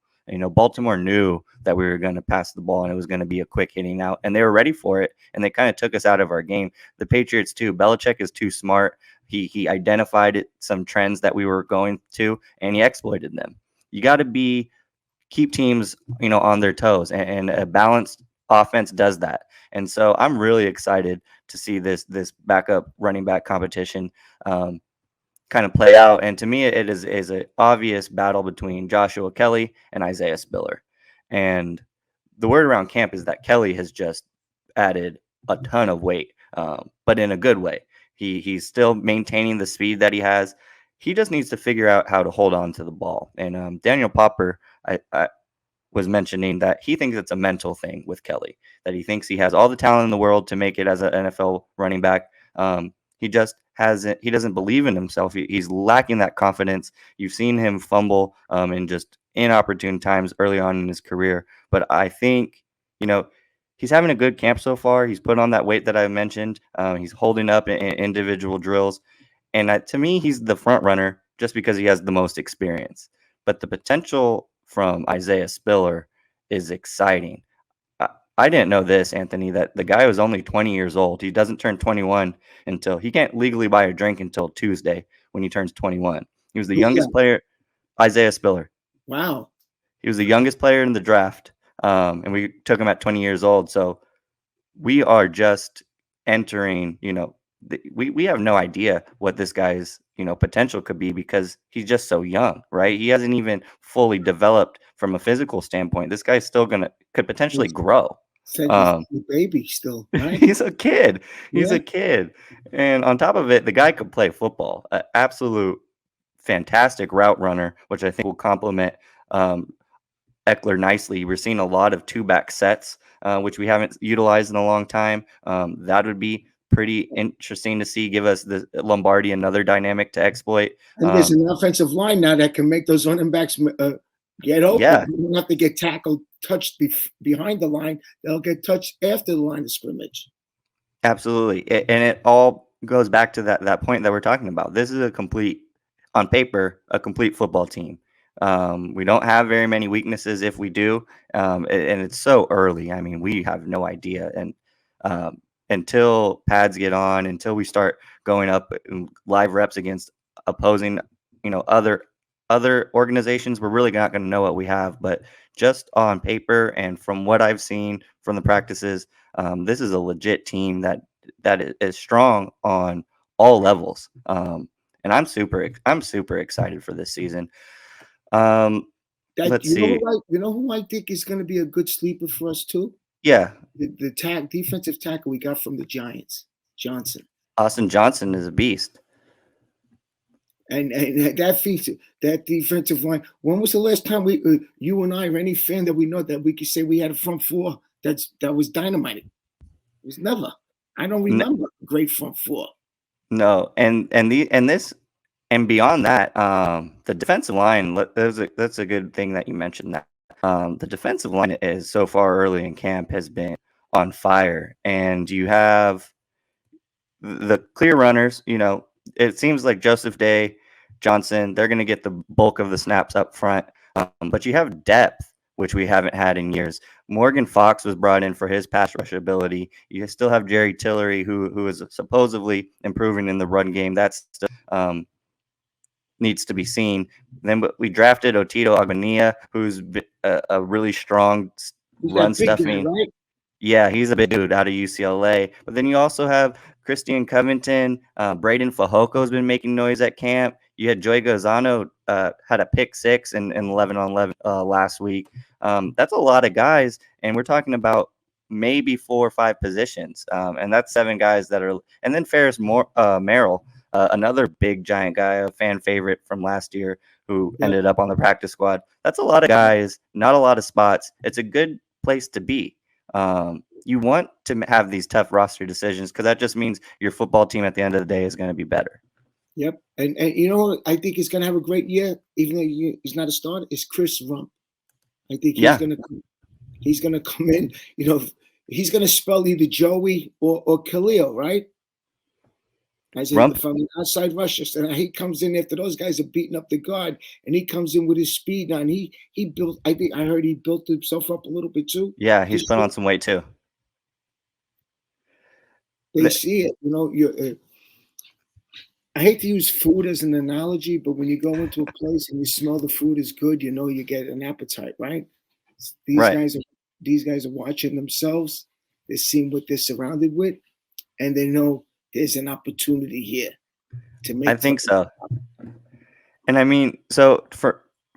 Baltimore knew that we were going to pass the ball and it was going to be a quick hitting out, and they were ready for it, and they kind of took us out of our game. The Patriots too. Belichick is too smart. He identified some trends that we were going to, and he exploited them. You got to keep teams, on their toes, and a balanced offense does that. And so I'm really excited to see this backup running back competition kind of play out. And to me, it is an obvious battle between Joshua Kelly and Isaiah Spiller. And the word around camp is that Kelly has just added a ton of weight, but in a good way. He's still maintaining the speed that he has. He just needs to figure out how to hold on to the ball. And Daniel Popper, I was mentioning that he thinks it's a mental thing with Kelly, that he thinks he has all the talent in the world to make it as an NFL running back. He just he doesn't believe in himself. He's lacking that confidence. You've seen him fumble in just inopportune times early on in his career. But I think, he's having a good camp so far. He's put on that weight that I mentioned. He's holding up in individual drills. And to me, he's the front runner just because he has the most experience. But the potential from Isaiah Spiller is exciting. I didn't know this, Anthony, that the guy was only 20 years old. He doesn't turn 21 until he can't legally buy a drink until Tuesday when he turns 21. He was the youngest player, Isaiah Spiller. Wow. He was the youngest player in the draft, and we took him at 20 years old. So we are just entering, we have no idea what this guy's potential could be because he's just so young, right? He hasn't even fully developed from a physical standpoint. This guy's still could potentially grow. Said he's a baby still, right? He's a kid. He's Yeah. a kid, and on top of it, the guy could play football. Absolute fantastic route runner, which I think will complement Eckler nicely. We're seeing a lot of two-back sets, which we haven't utilized in a long time. That would be pretty interesting to see. Give us the Lombardi another dynamic to exploit. And there's an offensive line now that can make those running backs get open. Yeah. They don't have to get tackled, touched behind the line. They'll get touched after the line of scrimmage. Absolutely. And it all goes back to that point that we're talking about. This is on paper, a complete football team. We don't have very many weaknesses if we do. And it's so early. I mean, we have no idea. And until pads get on, until we start going up in live reps against opposing, other organizations, we're really not going to know what we have. But just on paper and from what I've seen from the practices, this is a legit team that is strong on all levels. And I'm super excited for this season. Let's see. You know who I think is going to be a good sleeper for us too? Yeah. The defensive tackle we got from the Giants, Johnson. Austin Johnson is a beast. And that defensive line. When was the last time you and I, or any fan that we know, that we could say we had a front four that was dynamite? It was never. I don't remember a great front four. No, and beyond that, the defensive line. That's a good thing that you mentioned that. The defensive line is so far early in camp has been on fire, and you have the clear runners. It seems like Joseph Day, Johnson, they're going to get the bulk of the snaps up front, but you have depth, which we haven't had in years. Morgan Fox was brought in for his pass rush ability. You still have Jerry Tillery, who is supposedly improving in the run game. That's still needs to be seen. Then we drafted Otito Agbania, who's a really strong run stuffing. Right? Yeah, he's a big dude out of UCLA. But then you also have Christian Covington. Braden Fajoko been making noise at camp. You had Joey Gozano had a pick 6 in 11-on-11 last week. That's a lot of guys, and we're talking about maybe 4 or 5 positions. And that's 7 guys that are – and then Ferris Merrill, another big giant guy, a fan favorite from last year who ended up on the practice squad. That's a lot of guys, not a lot of spots. It's a good place to be. You want to have these tough roster decisions because that just means your football team at the end of the day is going to be better. Yep. And I think he's going to have a great year, even though he's not a starter, is Chris Rump. I think he's going to come in, he's going to spell either Joey or Khalil, right? From the outside rushers. And he comes in after those guys are beating up the guard, and he comes in with his speed on. He built, I heard he built himself up a little bit too. Yeah, he's put on some weight too. They see it, I hate to use food as an analogy, but when you go into a place and you smell the food is good, you get an appetite, right? These guys are watching themselves. They're seeing what they're surrounded with, and they know there's an opportunity here to make. I think so. And I mean, so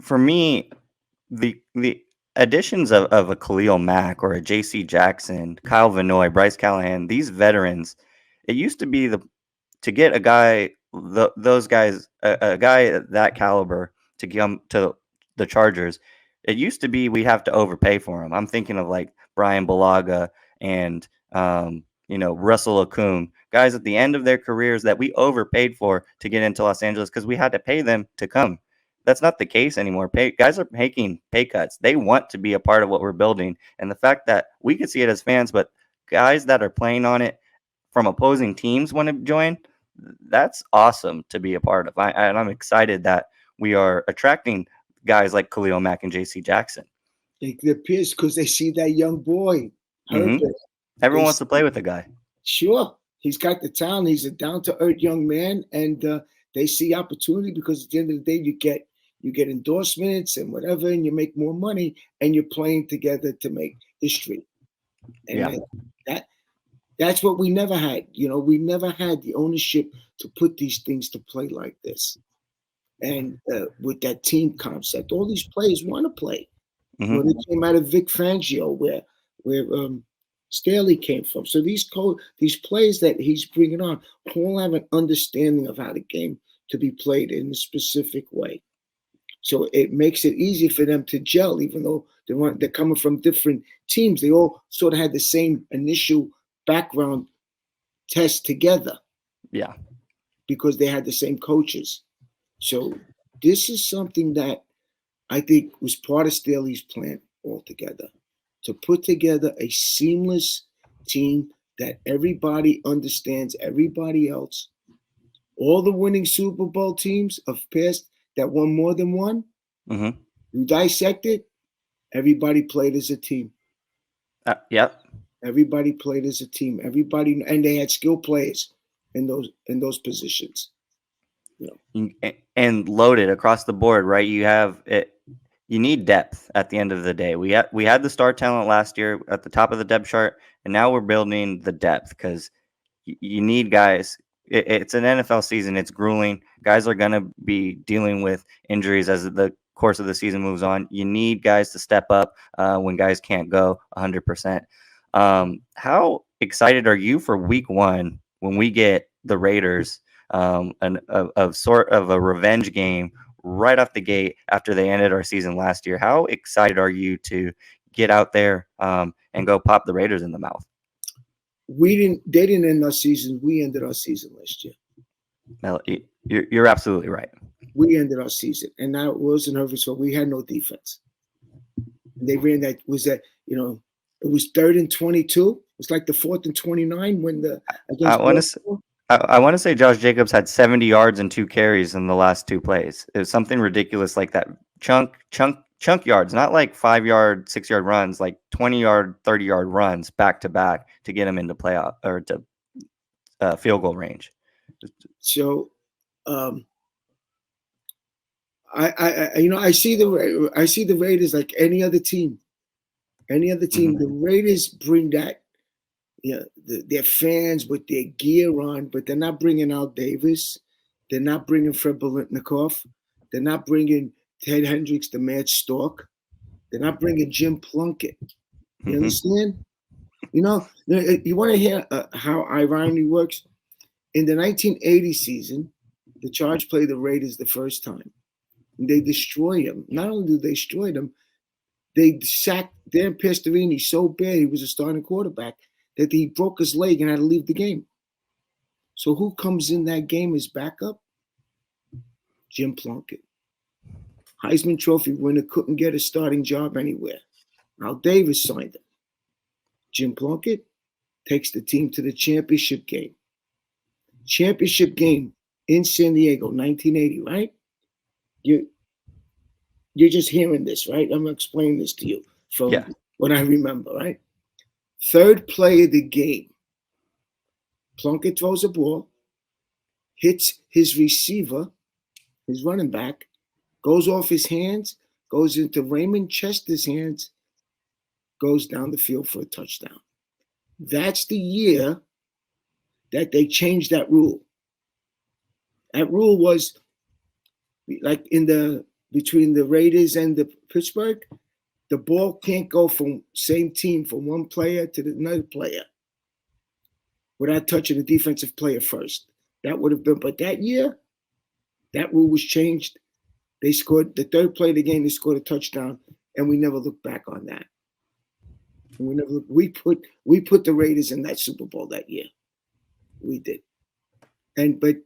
for me, the additions of a Khalil Mack or a J.C. Jackson, Kyle Vanoy, Bryce Callahan, these veterans, it used to be to get a guy, those guys, a guy at that caliber to come to the Chargers, it used to be we have to overpay for him. I'm thinking of like Brian Bulaga and Russell Okung, guys at the end of their careers that we overpaid for to get into Los Angeles because we had to pay them to come. That's not the case anymore. Guys are making pay cuts. They want to be a part of what we're building. And the fact that we could see it as fans, but guys that are playing on it from opposing teams want to join, that's awesome to be a part of. And I'm excited that we are attracting guys like Khalil Mack and J.C. Jackson. It appears because they see that young boy, Herbert. Mm-hmm. Everyone wants to play with the guy. Sure. He's got the talent. He's a down-to-earth young man, and they see opportunity because at the end of the day, you get endorsements and whatever, and you make more money, and you're playing together to make history. And That's what we never had. We never had the ownership to put these things to play like this. And with that team concept, all these players want to play. Mm-hmm. They came out of Vic Fangio, where Staley came from. So these players that he's bringing on all have an understanding of how the game to be played in a specific way. So it makes it easy for them to gel, even though they're coming from different teams. They all sort of had the same initial background test together. Yeah. Because they had the same coaches. So this is something that I think was part of Staley's plan altogether, to put together a seamless team that everybody understands everybody else. All the winning Super Bowl teams of past that won more than one, Mm-hmm. you dissect it, everybody played as a team. Yep. Everybody played as a team. And they had skilled players in those positions. And loaded across the board, right? You have it. You need depth at the end of the day. We had the star talent last year at the top of the depth chart, and now we're building the depth because you need guys. It's an NFL season. It's grueling. Guys are going to be dealing with injuries as the course of the season moves on. You need guys to step up when guys can't go 100%. How excited are you for week 1 when we get the Raiders, a sort of a revenge game right off the gate after they ended our season last year? How excited are you to get out there and go pop the Raiders in the mouth? They didn't end our season. We ended our season last year. No, you're absolutely right. We ended our season, and now it wasn't Herbert's fault. We had no defense. They ran that. It was 3rd and 22. It was like the 4th and 29 when I want to say Josh Jacobs had 70 yards and 2 carries in the last 2 plays. It was something ridiculous like that. Chunk yards, not like 5-yard, 6-yard runs, like 20-yard, 30-yard runs back to back to get him into playoff or to field goal range. So, I see the Raiders like any other team. Mm-hmm. The Raiders bring that. Their fans with their gear on, but they're not bringing Al Davis. They're not bringing Fred Biletnikoff. They're not bringing Ted Hendricks, the Mad Stork. They're not bringing Jim Plunkett. You understand? You want to hear how irony works? In the 1980 season, the Chargers played the Raiders the first time. And they destroy them. Not only do they destroy them, they sacked Dan Pastorini so bad he was a starting quarterback that he broke his leg and had to leave the game. So who comes in that game as backup? Jim Plunkett. Heisman Trophy winner, couldn't get a starting job anywhere. Al Davis signed him. Jim Plunkett takes the team to the championship game. Championship game in San Diego, 1980, right? You're just hearing this, right? I'm explaining this to you from what I remember, right? 3rd play of the game. Plunkett throws a ball, hits his receiver, his running back, goes off his hands, goes into Raymond Chester's hands, goes down the field for a touchdown. That's the year that they changed that rule. That rule was like between the Raiders and the Pittsburgh, the ball can't go from same team from one player to another player without touching the defensive player first. That would have been, but that year, that rule was changed. They scored the 3rd play of the game. They scored a touchdown, and we never looked back on that. And we put the Raiders in that Super Bowl that year. We did, but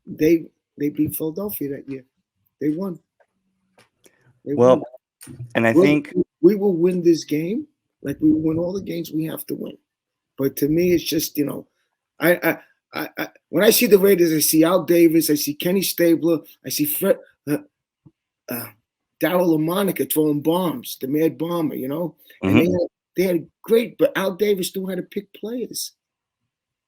they beat Philadelphia that year. They won. And I think we will win this game like we win all the games we have to win. But to me, it's just, I when I see the Raiders, I see Al Davis, I see Kenny Stabler, I see Fred, Darryl LaMonica throwing bombs, the Mad Bomber, and they had great, but Al Davis knew how to pick players.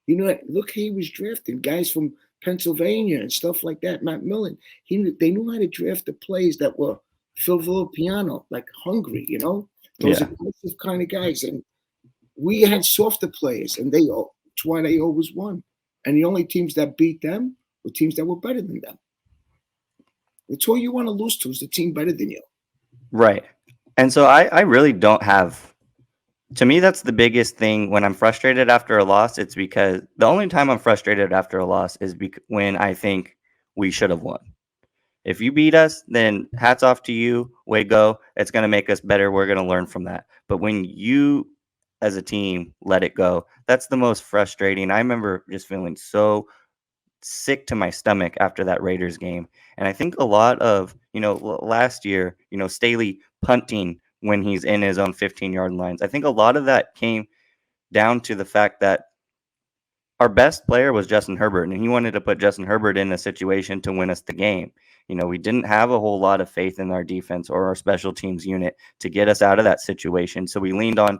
Look, he was drafting guys from Pennsylvania and stuff like that. Matt Millen, they knew how to draft the players that were Phil Piano, like hungry, those aggressive kind of guys. And we had softer players, and that's why they always won. And the only teams that beat them were teams that were better than them. That's all you want to lose to is the team better than you. Right. And so I really don't have, to me, that's the biggest thing when I'm frustrated after a loss. It's because the only time I'm frustrated after a loss is when I think we should have won. If you beat us, then hats off to you. Way to go. It's going to make us better. We're going to learn from that. But when you, as a team, let it go, that's the most frustrating. I remember just feeling so sick to my stomach after that Raiders game. And I think a lot of, last year, Staley punting when he's in his own 15-yard lines. I think a lot of that came down to the fact that our best player was Justin Herbert, and he wanted to put Justin Herbert in a situation to win us the game. We didn't have a whole lot of faith in our defense or our special teams unit to get us out of that situation. So we leaned on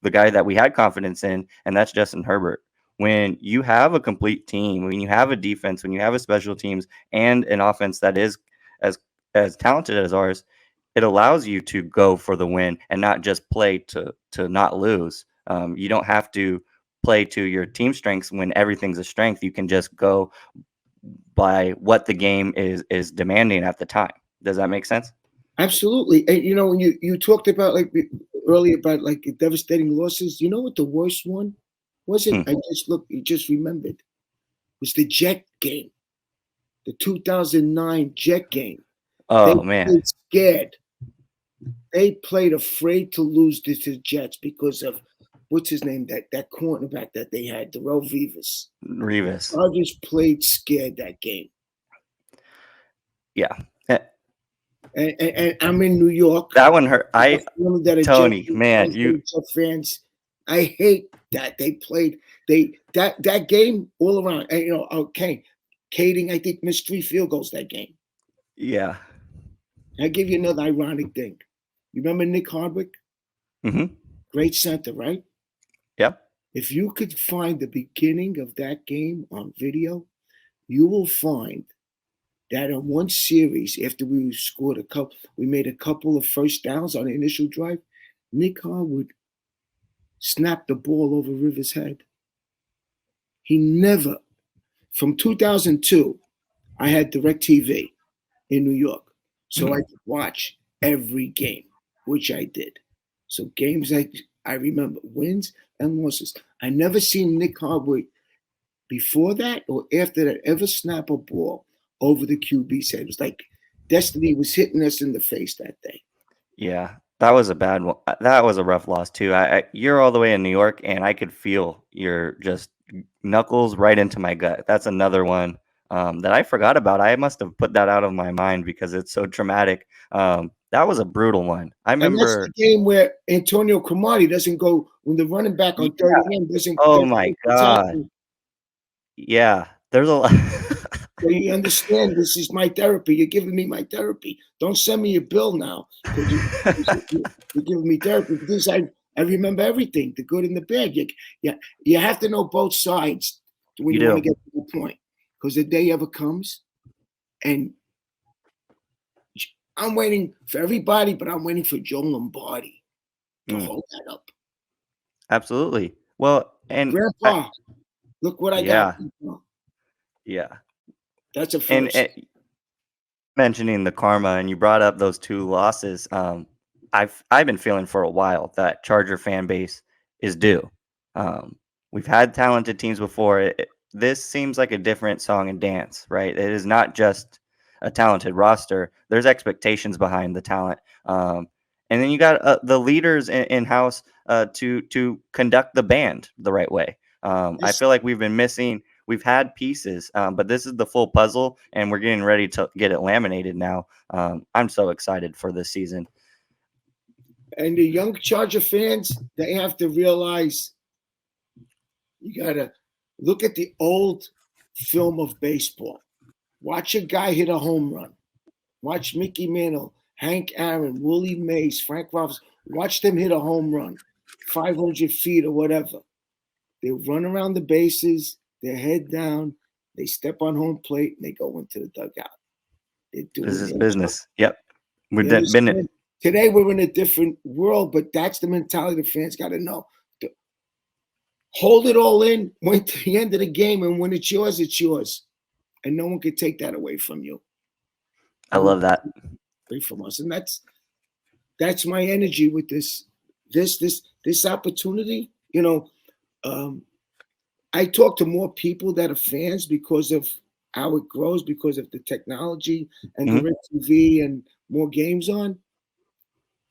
the guy that we had confidence in, and that's Justin Herbert. When you have a complete team, when you have a defense, when you have a special teams and an offense that is as talented as ours, it allows you to go for the win and not just play to not lose. You don't have to play to your team strengths when everything's a strength. You can just go by what the game is demanding at the time. Does that make sense? Absolutely. And when you talked about earlier about devastating losses, you know what the worst one was? It? I just remembered. It was the Jet game. The 2009 Jet game. Oh, they man. Played scared. They played afraid to lose to the Jets because of what's his name? That cornerback that they had, Darryl Revis. Chargers played scared that game. Yeah. And I'm in New York. That one hurt. Tony, man, Jet fans. I hate that they played that game all around. And, okay, Kading, I think, missed 3 field goals that game. Yeah. I'll give you another ironic thing. You remember Nick Hardwick? Mm-hmm. Great center, right? Yep. If you could find the beginning of that game on video, you will find that in one series, after we scored we made a couple of first downs on the initial drive, Nick Hardwick snapped the ball over Rivers' head. He never, from 2002, I had DirecTV in New York. So I could watch every game, which I did. So games I remember, wins and losses. I never seen Nick Hardwick before that or after that ever snap a ball over the QB's head. It was like destiny was hitting us in the face that day. Yeah, that was a bad one. That was a rough loss too. You're all the way in New York, and I could feel your just knuckles right into my gut. That's another one that I forgot about. I must have put that out of my mind because it's so traumatic. That was a brutal one. I remember. And that's the game where Antonio Cromartie doesn't go when the running back on 30 doesn't. Oh my God! Yeah, there's a lot. So you understand, this is my therapy. You're giving me my therapy. Don't send me a bill now. You're giving me therapy because I remember everything, the good and the bad. You have to know both sides when you want to get to the point. Because the day ever comes, and I'm waiting for everybody, but I'm waiting for Joe Lombardi to hold that up. Absolutely. Well, and Grandpa, look what I got. Yeah. That's a first. And mentioning the karma, and you brought up those 2 losses. I've been feeling for a while that Charger fan base is due. We've had talented teams before. This seems like a different song and dance, right? It is not just a talented roster. There's expectations behind the talent. And then you got the leaders in house to conduct the band the right way. I feel like we've been missing. We've had pieces, but this is the full puzzle, and we're getting ready to get it laminated now. I'm so excited for this season. And the young Charger fans, they have to realize you got to look at the old film of baseball. Watch a guy hit a home run. Watch Mickey Mantle, Hank Aaron, Willie Mays, Frank Roberts. Watch them hit a home run, 500 feet or whatever. They run around the bases, their head down, they step on home plate, and they go into the dugout. This is business. Yep. Today we're in a different world, but that's the mentality the fans got to know. hold it all in, went to the end of the game, and when it's yours, and no one could take that away from you. I love that. Away from us, and that's my energy with this opportunity. I talk to more people that are fans because of how it grows, because of the technology and the TV and more games on.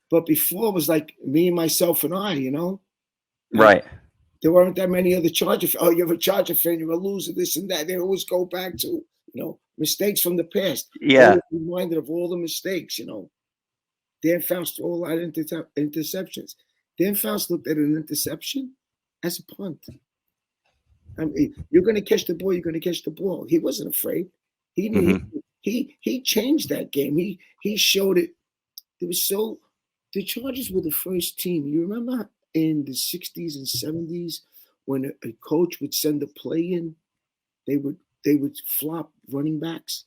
But before it was like me and myself and I, Right. There weren't that many other Charger fans. Oh, you're a Charger fan, you're a loser, this and that. They always go back to, mistakes from the past. Yeah. Always reminded of all the mistakes, Dan Fouts threw a lot of interceptions. Dan Fouts looked at an interception as a punt. I mean, you're going to catch the ball, you're going to catch the ball. He wasn't afraid. He changed that game. He showed it. The Chargers were the first team. You remember in the 60s and 70s when a coach would send a play in, they would flop running backs.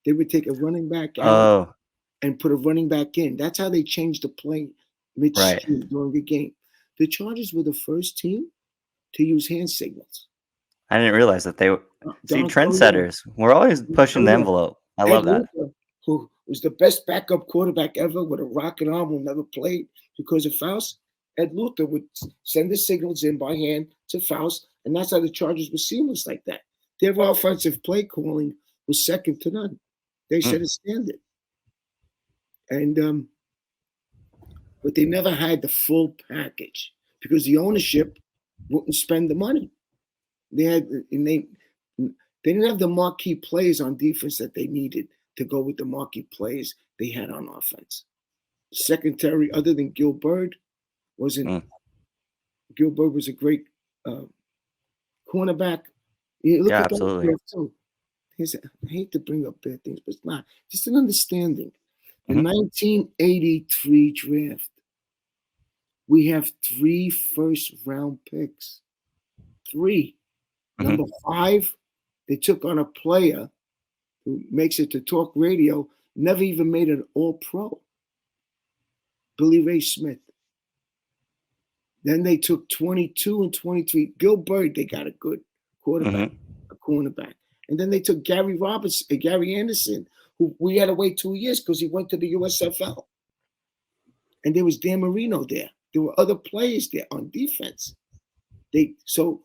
They would take a running back out and put a running back in. That's how they changed the play midstream during the game. The Chargers were the first team to use hand signals. I didn't realize that they were trendsetters. We're always pushing the envelope. I love that. Who was the best backup quarterback ever with a rocket arm who never played because of Fouts? Ed Luther would send the signals in by hand to Fouts, and that's how the Chargers were seamless like that. Their offensive play calling was second to none. They set a standard. And but they never had the full package because the ownership wouldn't spend the money. They didn't have the marquee plays on defense that they needed to go with the marquee plays they had on offense. Secondary, other than Gilbert, Gilbert was a great cornerback. Look at absolutely. That too. I hate to bring up bad things, but it's not. Just an understanding. The 1983 draft, we have 3 first-round picks. 3. Number 5, they took on a player who makes it to talk radio, never even made an all-pro. Billy Ray Smith. Then they took 22 and 23. Gilbert, they got a good quarterback, a cornerback. And then they took Gary Anderson, who we had to wait 2 years because he went to the USFL. And there was Dan Marino there. There were other players there on defense. So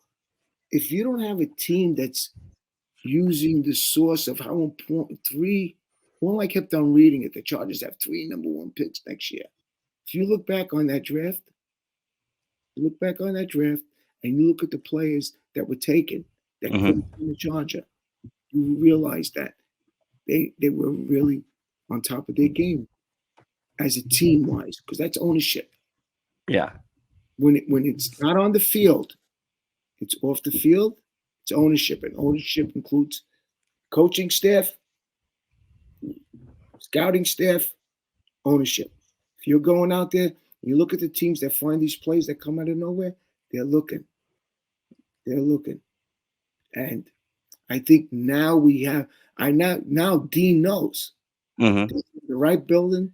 if you don't have a team that's using the source of how important 3, well, I kept on reading it, the Chargers have 3 number 1 picks next year. If you look back on that draft, and you look at the players that were taken, that came from the Charger, you realize that they were really on top of their game as a team-wise, because that's ownership. Yeah. When it's not on the field, it's off the field, it's ownership. And ownership includes coaching staff, scouting staff, ownership. If you're going out there, you look at the teams that find these plays that come out of nowhere, they're looking. And I think now now Dean knows. The right building.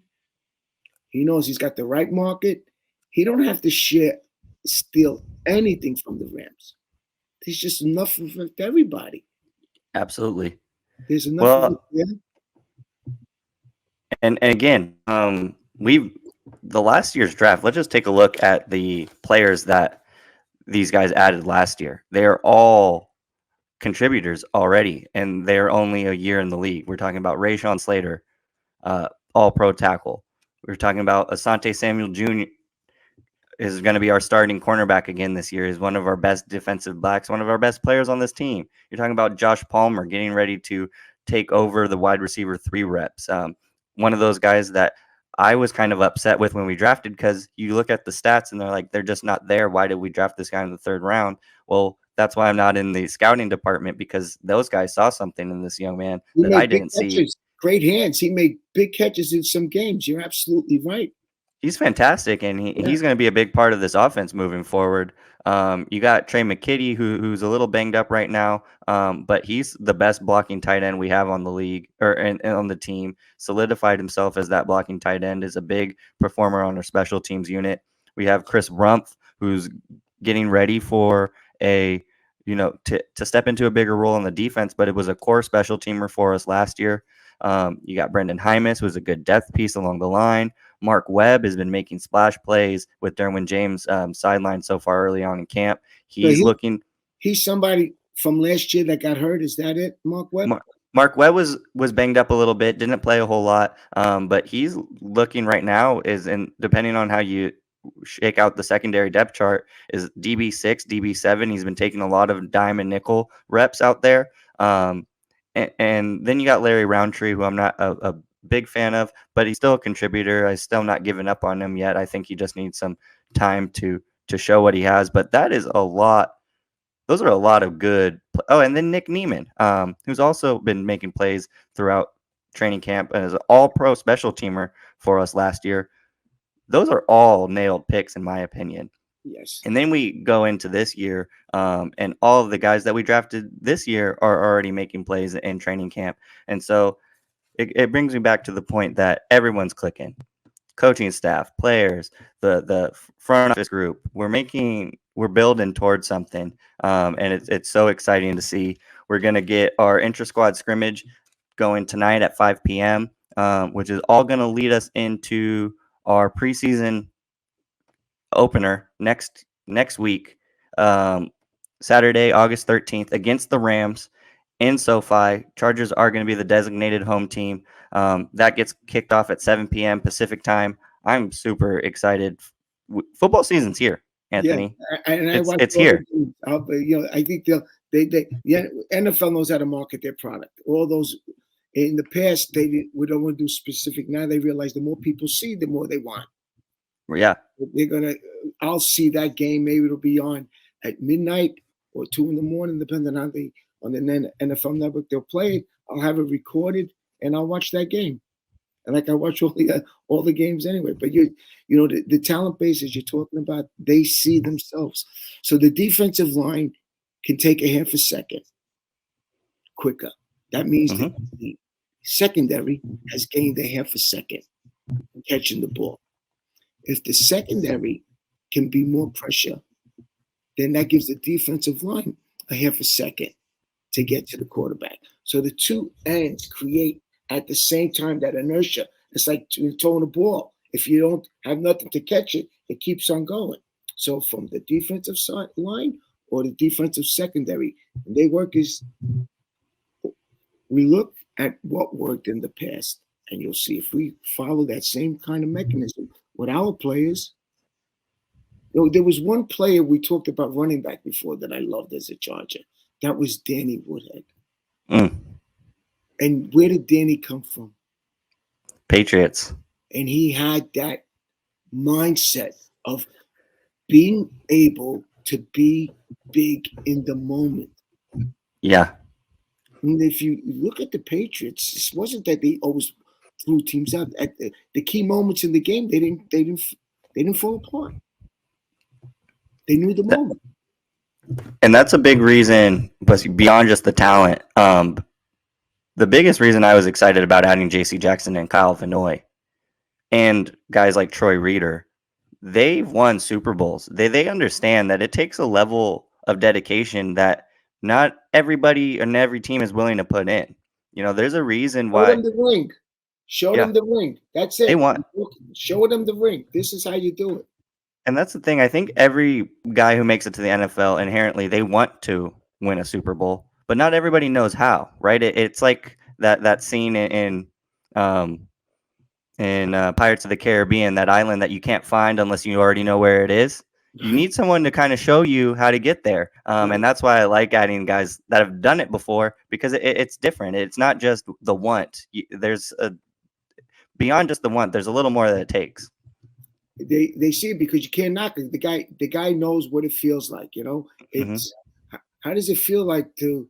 He knows he's got the right market. He don't have to steal anything from the Rams. There's just enough for everybody. Absolutely. There's enough. And again, the last year's draft, let's just take a look at the players that these guys added last year. They are all contributors already, and they're only a year in the league. We're talking about Rashawn Slater, all-pro tackle. We're talking about Asante Samuel Jr. is going to be our starting cornerback again this year. He's one of our best defensive backs, one of our best players on this team. You're talking about Josh Palmer getting ready to take over the wide receiver 3 reps. One of those guys that I was kind of upset with when we drafted, because you look at the stats and they're like, they're just not there. Why did we draft this guy in the 3rd round? Well, that's why I'm not in the scouting department, because those guys saw something in this young man that I didn't see. Great hands. He made big catches in some games. You're absolutely right. He's fantastic, and he's going to be a big part of this offense moving forward. You got Trey McKitty, who's a little banged up right now, but he's the best blocking tight end we have on the league and on the team. Solidified himself as that blocking tight end, is a big performer on our special teams unit. We have Chris Rumpf, who's getting ready for to step into a bigger role in the defense, but it was a core special teamer for us last year. You got Brendan Hymas, who's a good depth piece along the line. Mark Webb has been making splash plays with Derwin James sidelined so far early on in camp. He's somebody from last year that got hurt. Is that it, Mark Webb? Mark Webb was banged up a little bit, didn't play a whole lot, but he's looking right now depending on how you shake out the secondary depth chart, is DB6, DB7. He's been taking a lot of dime and nickel reps out there. And then you got Larry Roundtree, who I'm not a big fan of, but he's still a contributor. I'm still not giving up on him yet. I think he just needs some time to show what he has, but that is a lot. Those are a lot of good. Oh, and then Nick Neiman, who's also been making plays throughout training camp and is an all-pro special teamer for us last year. Those are all nailed picks, in my opinion. Yes. And then we go into this year, and all of the guys that we drafted this year are already making plays in training camp. And so it brings me back to the point that everyone's clicking. Coaching staff, players, the front office group. We're building towards something, and it's so exciting to see. We're gonna get our intra-squad scrimmage going tonight at 5 p.m., which is all gonna lead us into our preseason opener next week, Saturday, August 13th, against the Rams in SoFi. Chargers are going to be the designated home team. That gets kicked off at 7 p.m. Pacific time. I'm super excited. Football season's here, Anthony. Yeah, it's here. I think the NFL knows how to market their product. All those in the past, we don't want to do specific. Now they realize the more people see, the more they want. Yeah, I'll see that game. Maybe it'll be on at midnight or 2 a.m, depending on the NFL network they'll play it. I'll have it recorded and I'll watch that game. And like I watch all the games anyway. But the talent bases you're talking about, they see themselves. So the defensive line can take a half a second quicker. That means that the secondary has gained a half a second catching the ball. If the secondary can be more pressure, then that gives the defensive line a half a second to get to the quarterback. So the two ends create at the same time that inertia. It's like throwing a ball. If you don't have nothing to catch it, it keeps on going. So from the defensive side line or the defensive secondary, they work we look at what worked in the past, and you'll see if we follow that same kind of mechanism with our players. There was one player we talked about running back before that I loved as a Charger. That was Danny Woodhead. And where did Danny come from? Patriots. And he had that mindset of being able to be big in the moment. Yeah. And if you look at the Patriots, it wasn't that they always threw teams out. At the key moments in the game, they didn't fall apart. They knew the moment. And that's a big reason, but beyond just the talent, the biggest reason I was excited about adding J.C. Jackson and Kyle Vanoy and guys like Troy Reeder, they've won Super Bowls. They understand that it takes a level of dedication that not everybody and every team is willing to put in. There's a reason why. Show them the ring. Show them the ring. That's it. They want. Show them the ring. This is how you do it. And that's the thing. I think every guy who makes it to the NFL, inherently, they want to win a Super Bowl, but not everybody knows how, right? It's like that scene in Pirates of the Caribbean, that island that you can't find unless you already know where it is. You need someone to kind of show you how to get there. And that's why I like adding guys that have done it before, because it's different. It's not just the want. There's beyond just the want. There's a little more that it takes. They see it because you can't knock it. The guy knows what it feels like. It's how does it feel like to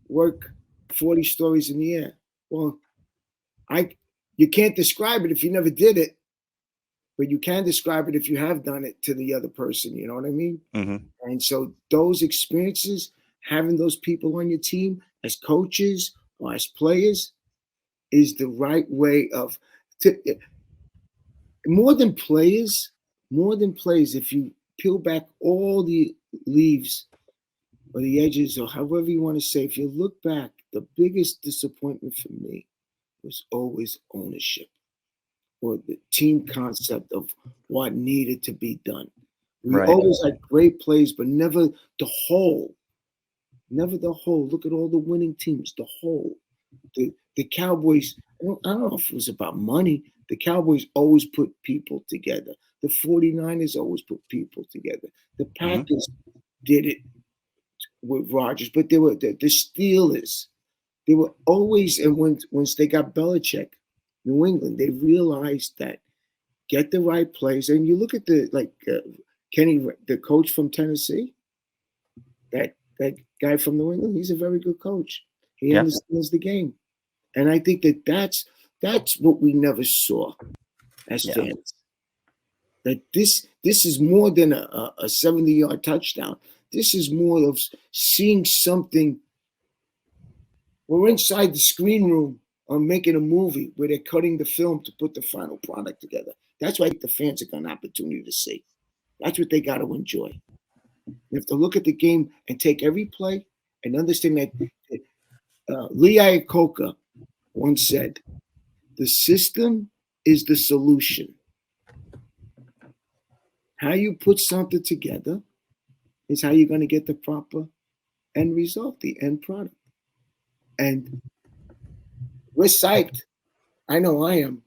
work 40 stories in the air? Well, you can't describe it if you never did it, but you can describe it if you have done it to the other person. You know what I mean? And so those experiences, having those people on your team as coaches or as players, is the right way of more than players. If you peel back all the leaves or the edges or however you want to say, if you look back, the biggest disappointment for me was always ownership or the team concept of what needed to be done. We always had great plays, but never the whole. Never the whole. Look at all the winning teams, the whole. The Cowboys, I don't know if it was about money. The Cowboys always put people together. The 49ers always put people together. The Packers did it with Rodgers, but they were the Steelers. They were always, and once they got Belichick, New England, they realized that get the right plays. And you look at Kenny, the coach from Tennessee, that guy from New England, he's a very good coach. He understands the game. And I think that's what we never saw as fans. That this is more than a 70-yard touchdown. This is more of seeing something. We're inside the screen room or making a movie where they're cutting the film to put the final product together. That's what the fans have got an opportunity to see. That's what they got to enjoy. You have to look at the game and take every play and understand that Lee Iacocca once said, the system is the solution. How you put something together is how you're going to get the proper end result, the end product. And we're psyched. I know I am.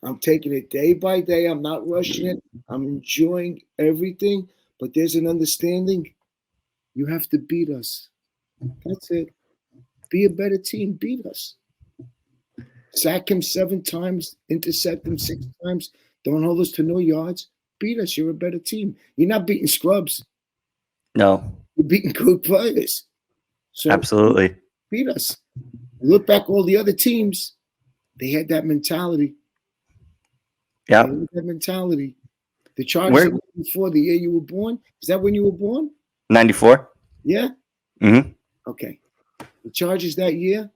I'm taking it day by day. I'm not rushing it. I'm enjoying everything. But there's an understanding. You have to beat us. That's it. Be a better team. Beat us. Sack him 7 times. Intercept him 6 times. Don't hold us to no yards. Beat us. You're a better team. You're not beating scrubs. No. You're beating good players. So absolutely. Beat us. Look back all the other teams. They had that mentality. Yeah. That mentality. The Chargers before the year you were born. Is that when you were born? 94. Yeah. Mm-hmm. Okay. The Chargers that year.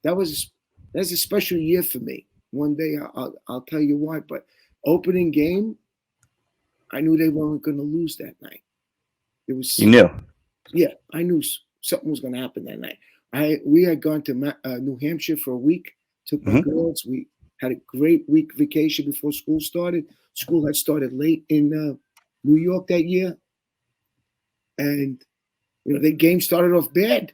That's a special year for me. One day I'll tell you why. But opening game, I knew they weren't going to lose that night. You knew. Yeah, I knew something was going to happen that night. We had gone to New Hampshire for a week. Took my girls. We had a great week vacation before school started. School had started late in New York that year. And, the game started off bad.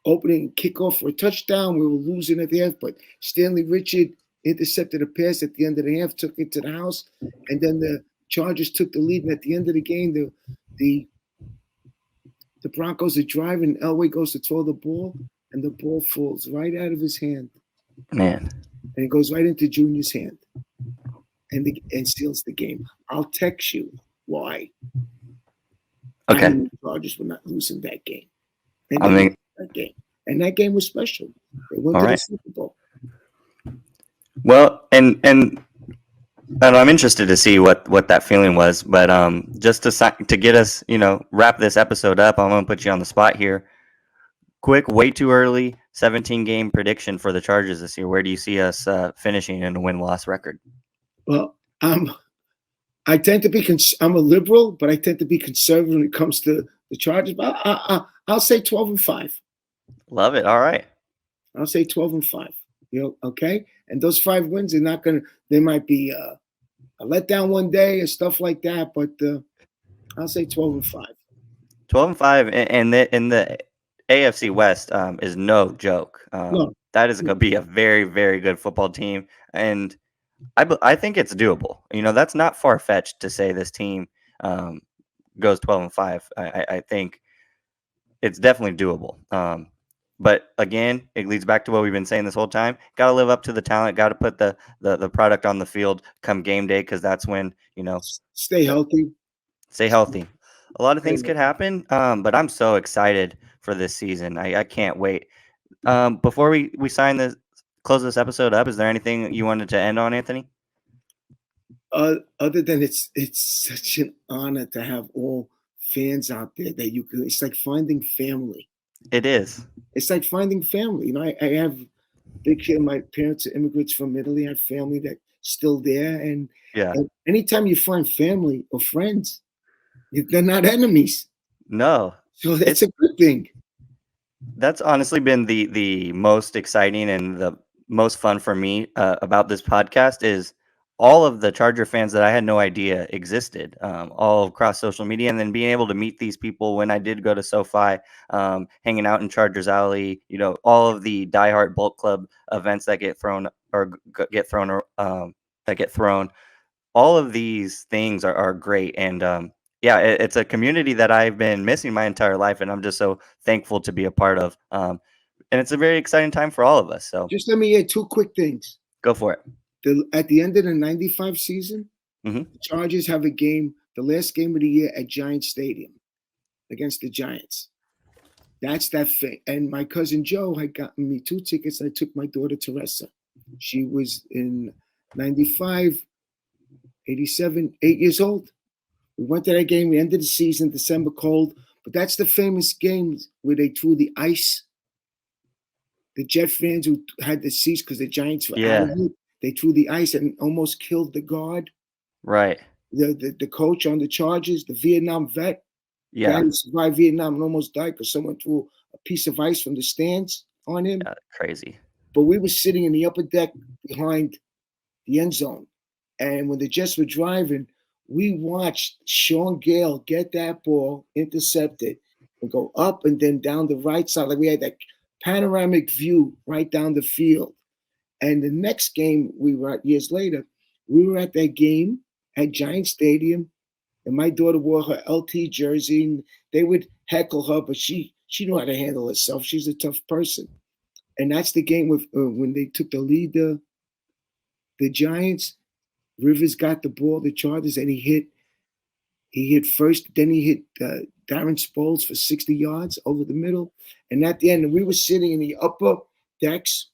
Opening kickoff for a touchdown. We were losing at the half, but Stanley Richard intercepted a pass at the end of the half, took it to the house. And then the Chargers took the lead. And at the end of the game, the Broncos are driving. Elway goes to throw the ball, and the ball falls right out of his hand. Man. And it goes right into Junior's hand and seals the game. I'll text you why. Okay. The Chargers were not losing that game. That game was special. They went to the Super Bowl. Well, and I'm interested to see what that feeling was, but just to get us, wrap this episode up, I'm gonna put you on the spot here. Quick, way too early, 17-game prediction for the Chargers this year. Where do you see us finishing in a win-loss record? Well, I tend to be I'm a liberal, but I tend to be conservative when it comes to the Chargers. I'll say 12-5. Love it. All right. I'll say 12-5. Okay? And those 5 wins are not going to – they might be a letdown one day or stuff like that, but I'll say 12-5. 12-5, and the AFC West is no joke. No. That is going to be a very, very good football team, and I think it's doable. That's not far-fetched to say this team goes 12-5. I think it's definitely doable. But again, it leads back to what we've been saying this whole time. Got to live up to the talent. Got to put the product on the field come game day, because that's when stay healthy. Stay healthy. A lot of things could happen, but I'm so excited for this season. I can't wait. Before we close this episode up, is there anything you wanted to end on, Anthony? Other than it's such an honor to have all fans out there that you can. It's like finding family. It is. It's like finding family. I have big share. My parents are immigrants from Italy. I have family that still there. And Yeah. anytime you find family or friends, they're not enemies. No. So that's a good thing. That's honestly been the most exciting and the most fun for me about this podcast is all of the Charger fans that I had no idea existed, all across social media, and then being able to meet these people when I did go to SoFi, hanging out in Chargers Alley, all of the diehard Bolt Club events that get thrown all of these things are great. And it's a community that I've been missing my entire life, and I'm just so thankful to be a part of. And it's a very exciting time for all of us. So just let me add two quick things. Go for it. At the end of the 95 season, Mm-hmm. the Chargers have a game, the last game of the year at Giant Stadium against the Giants. That's that thing. And my cousin Joe had gotten me 2 tickets. I took my daughter Teresa. She was in 95, 87, 8 years old. We went to that game. We ended the season, December cold. But that's the famous game where they threw the ice. The Jet fans who had the seats because the Giants were out of it, they threw the ice and almost killed the guard. Right. The coach on the Chargers, the Vietnam vet. Yeah. Guy who survived Vietnam and almost died because someone threw a piece of ice from the stands on him. Yeah, crazy. But we were sitting in the upper deck behind the end zone. And when the Jets were driving, we watched Sean Gale get that ball intercepted and go up and then down the right side. Like we had that panoramic view right down the field. And the next game we were at years later, we were at that game at Giant Stadium, and my daughter wore her LT jersey, and they would heckle her, but she knew how to handle herself. She's a tough person. And that's the game with when they took the lead, the Giants. Rivers got the ball, the Chargers, and he hit first. Then he hit Darren Sproles for 60 yards over the middle. And at the end, we were sitting in the upper decks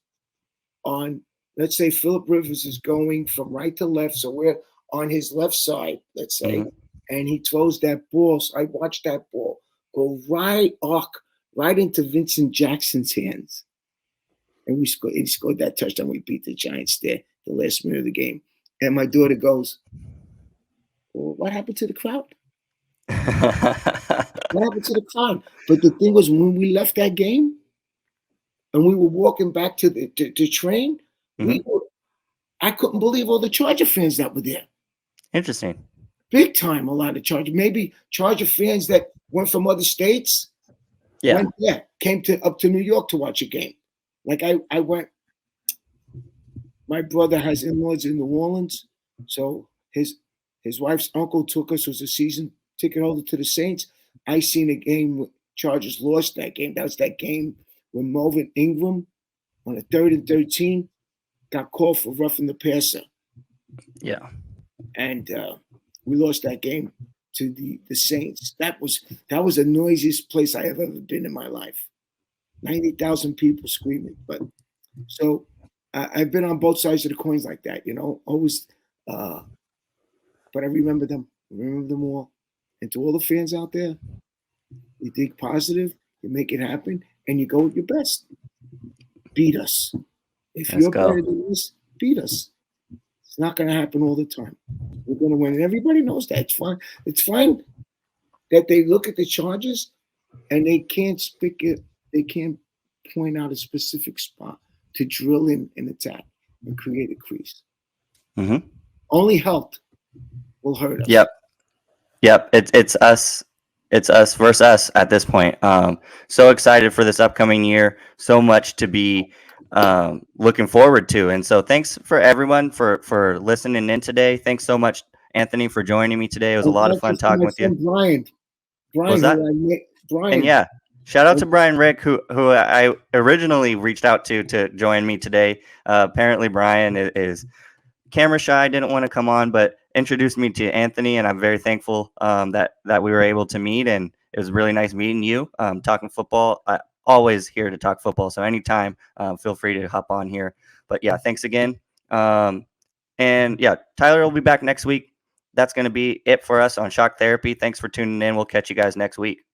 on, let's say Phillip Rivers is going from right to left. So we're on his left side, let's say, and he throws that ball. So I watched that ball go right into Vincent Jackson's hands. And he scored that touchdown. We beat the Giants there, the last minute of the game. And my daughter goes, well, what happened to the crowd? What happened to the crowd? But the thing was, when we left that game and we were walking back to the train, I couldn't believe all the Charger fans that were there. Interesting. Big time, a lot of Charger. Maybe Charger fans that went from other states. Came up to New York to watch a game. Like I went. My brother has in-laws in New Orleans, so his wife's uncle took us, was a season ticket holder to the Saints. I seen a game when Chargers lost that game. That was that game when Melvin Ingram on a 3rd and 13 got called for roughing the passer. Yeah. And we lost that game to the Saints. That was the noisiest place I have ever been in my life. 90,000 people screaming. But so I've been on both sides of the coins like that, always. But I remember them all. And to all the fans out there, you think positive, you make it happen, and you go with your best. Beat us. If you're better than us, beat us. It's not going to happen all the time. We're going to win. And everybody knows that. It's fine. It's fine that they look at the Chargers and they can't pick it. They can't point out a specific spot to drill in and attack and create a crease. Mm-hmm. Only health will hurt us. Yep. It's us. It's us versus us at this point. So excited for this upcoming year. So much to be looking forward to. And so thanks for everyone for listening in today. Thanks so much, Anthony, for joining me today. It was a lot of fun talking with you. Brian, was that? Brian. And shout out to Brian Rick, who I originally reached out to join me today. Apparently Brian is camera shy, didn't want to come on, but introduced me to Anthony, and I'm very thankful that we were able to meet, and it was really nice meeting you. Talking football, I always here to talk football, so anytime, feel free to hop on here. But yeah, thanks again. And yeah, Tyler will be back next week. That's going to be it for us on Shock Therapy. Thanks for tuning in. We'll catch you guys next week.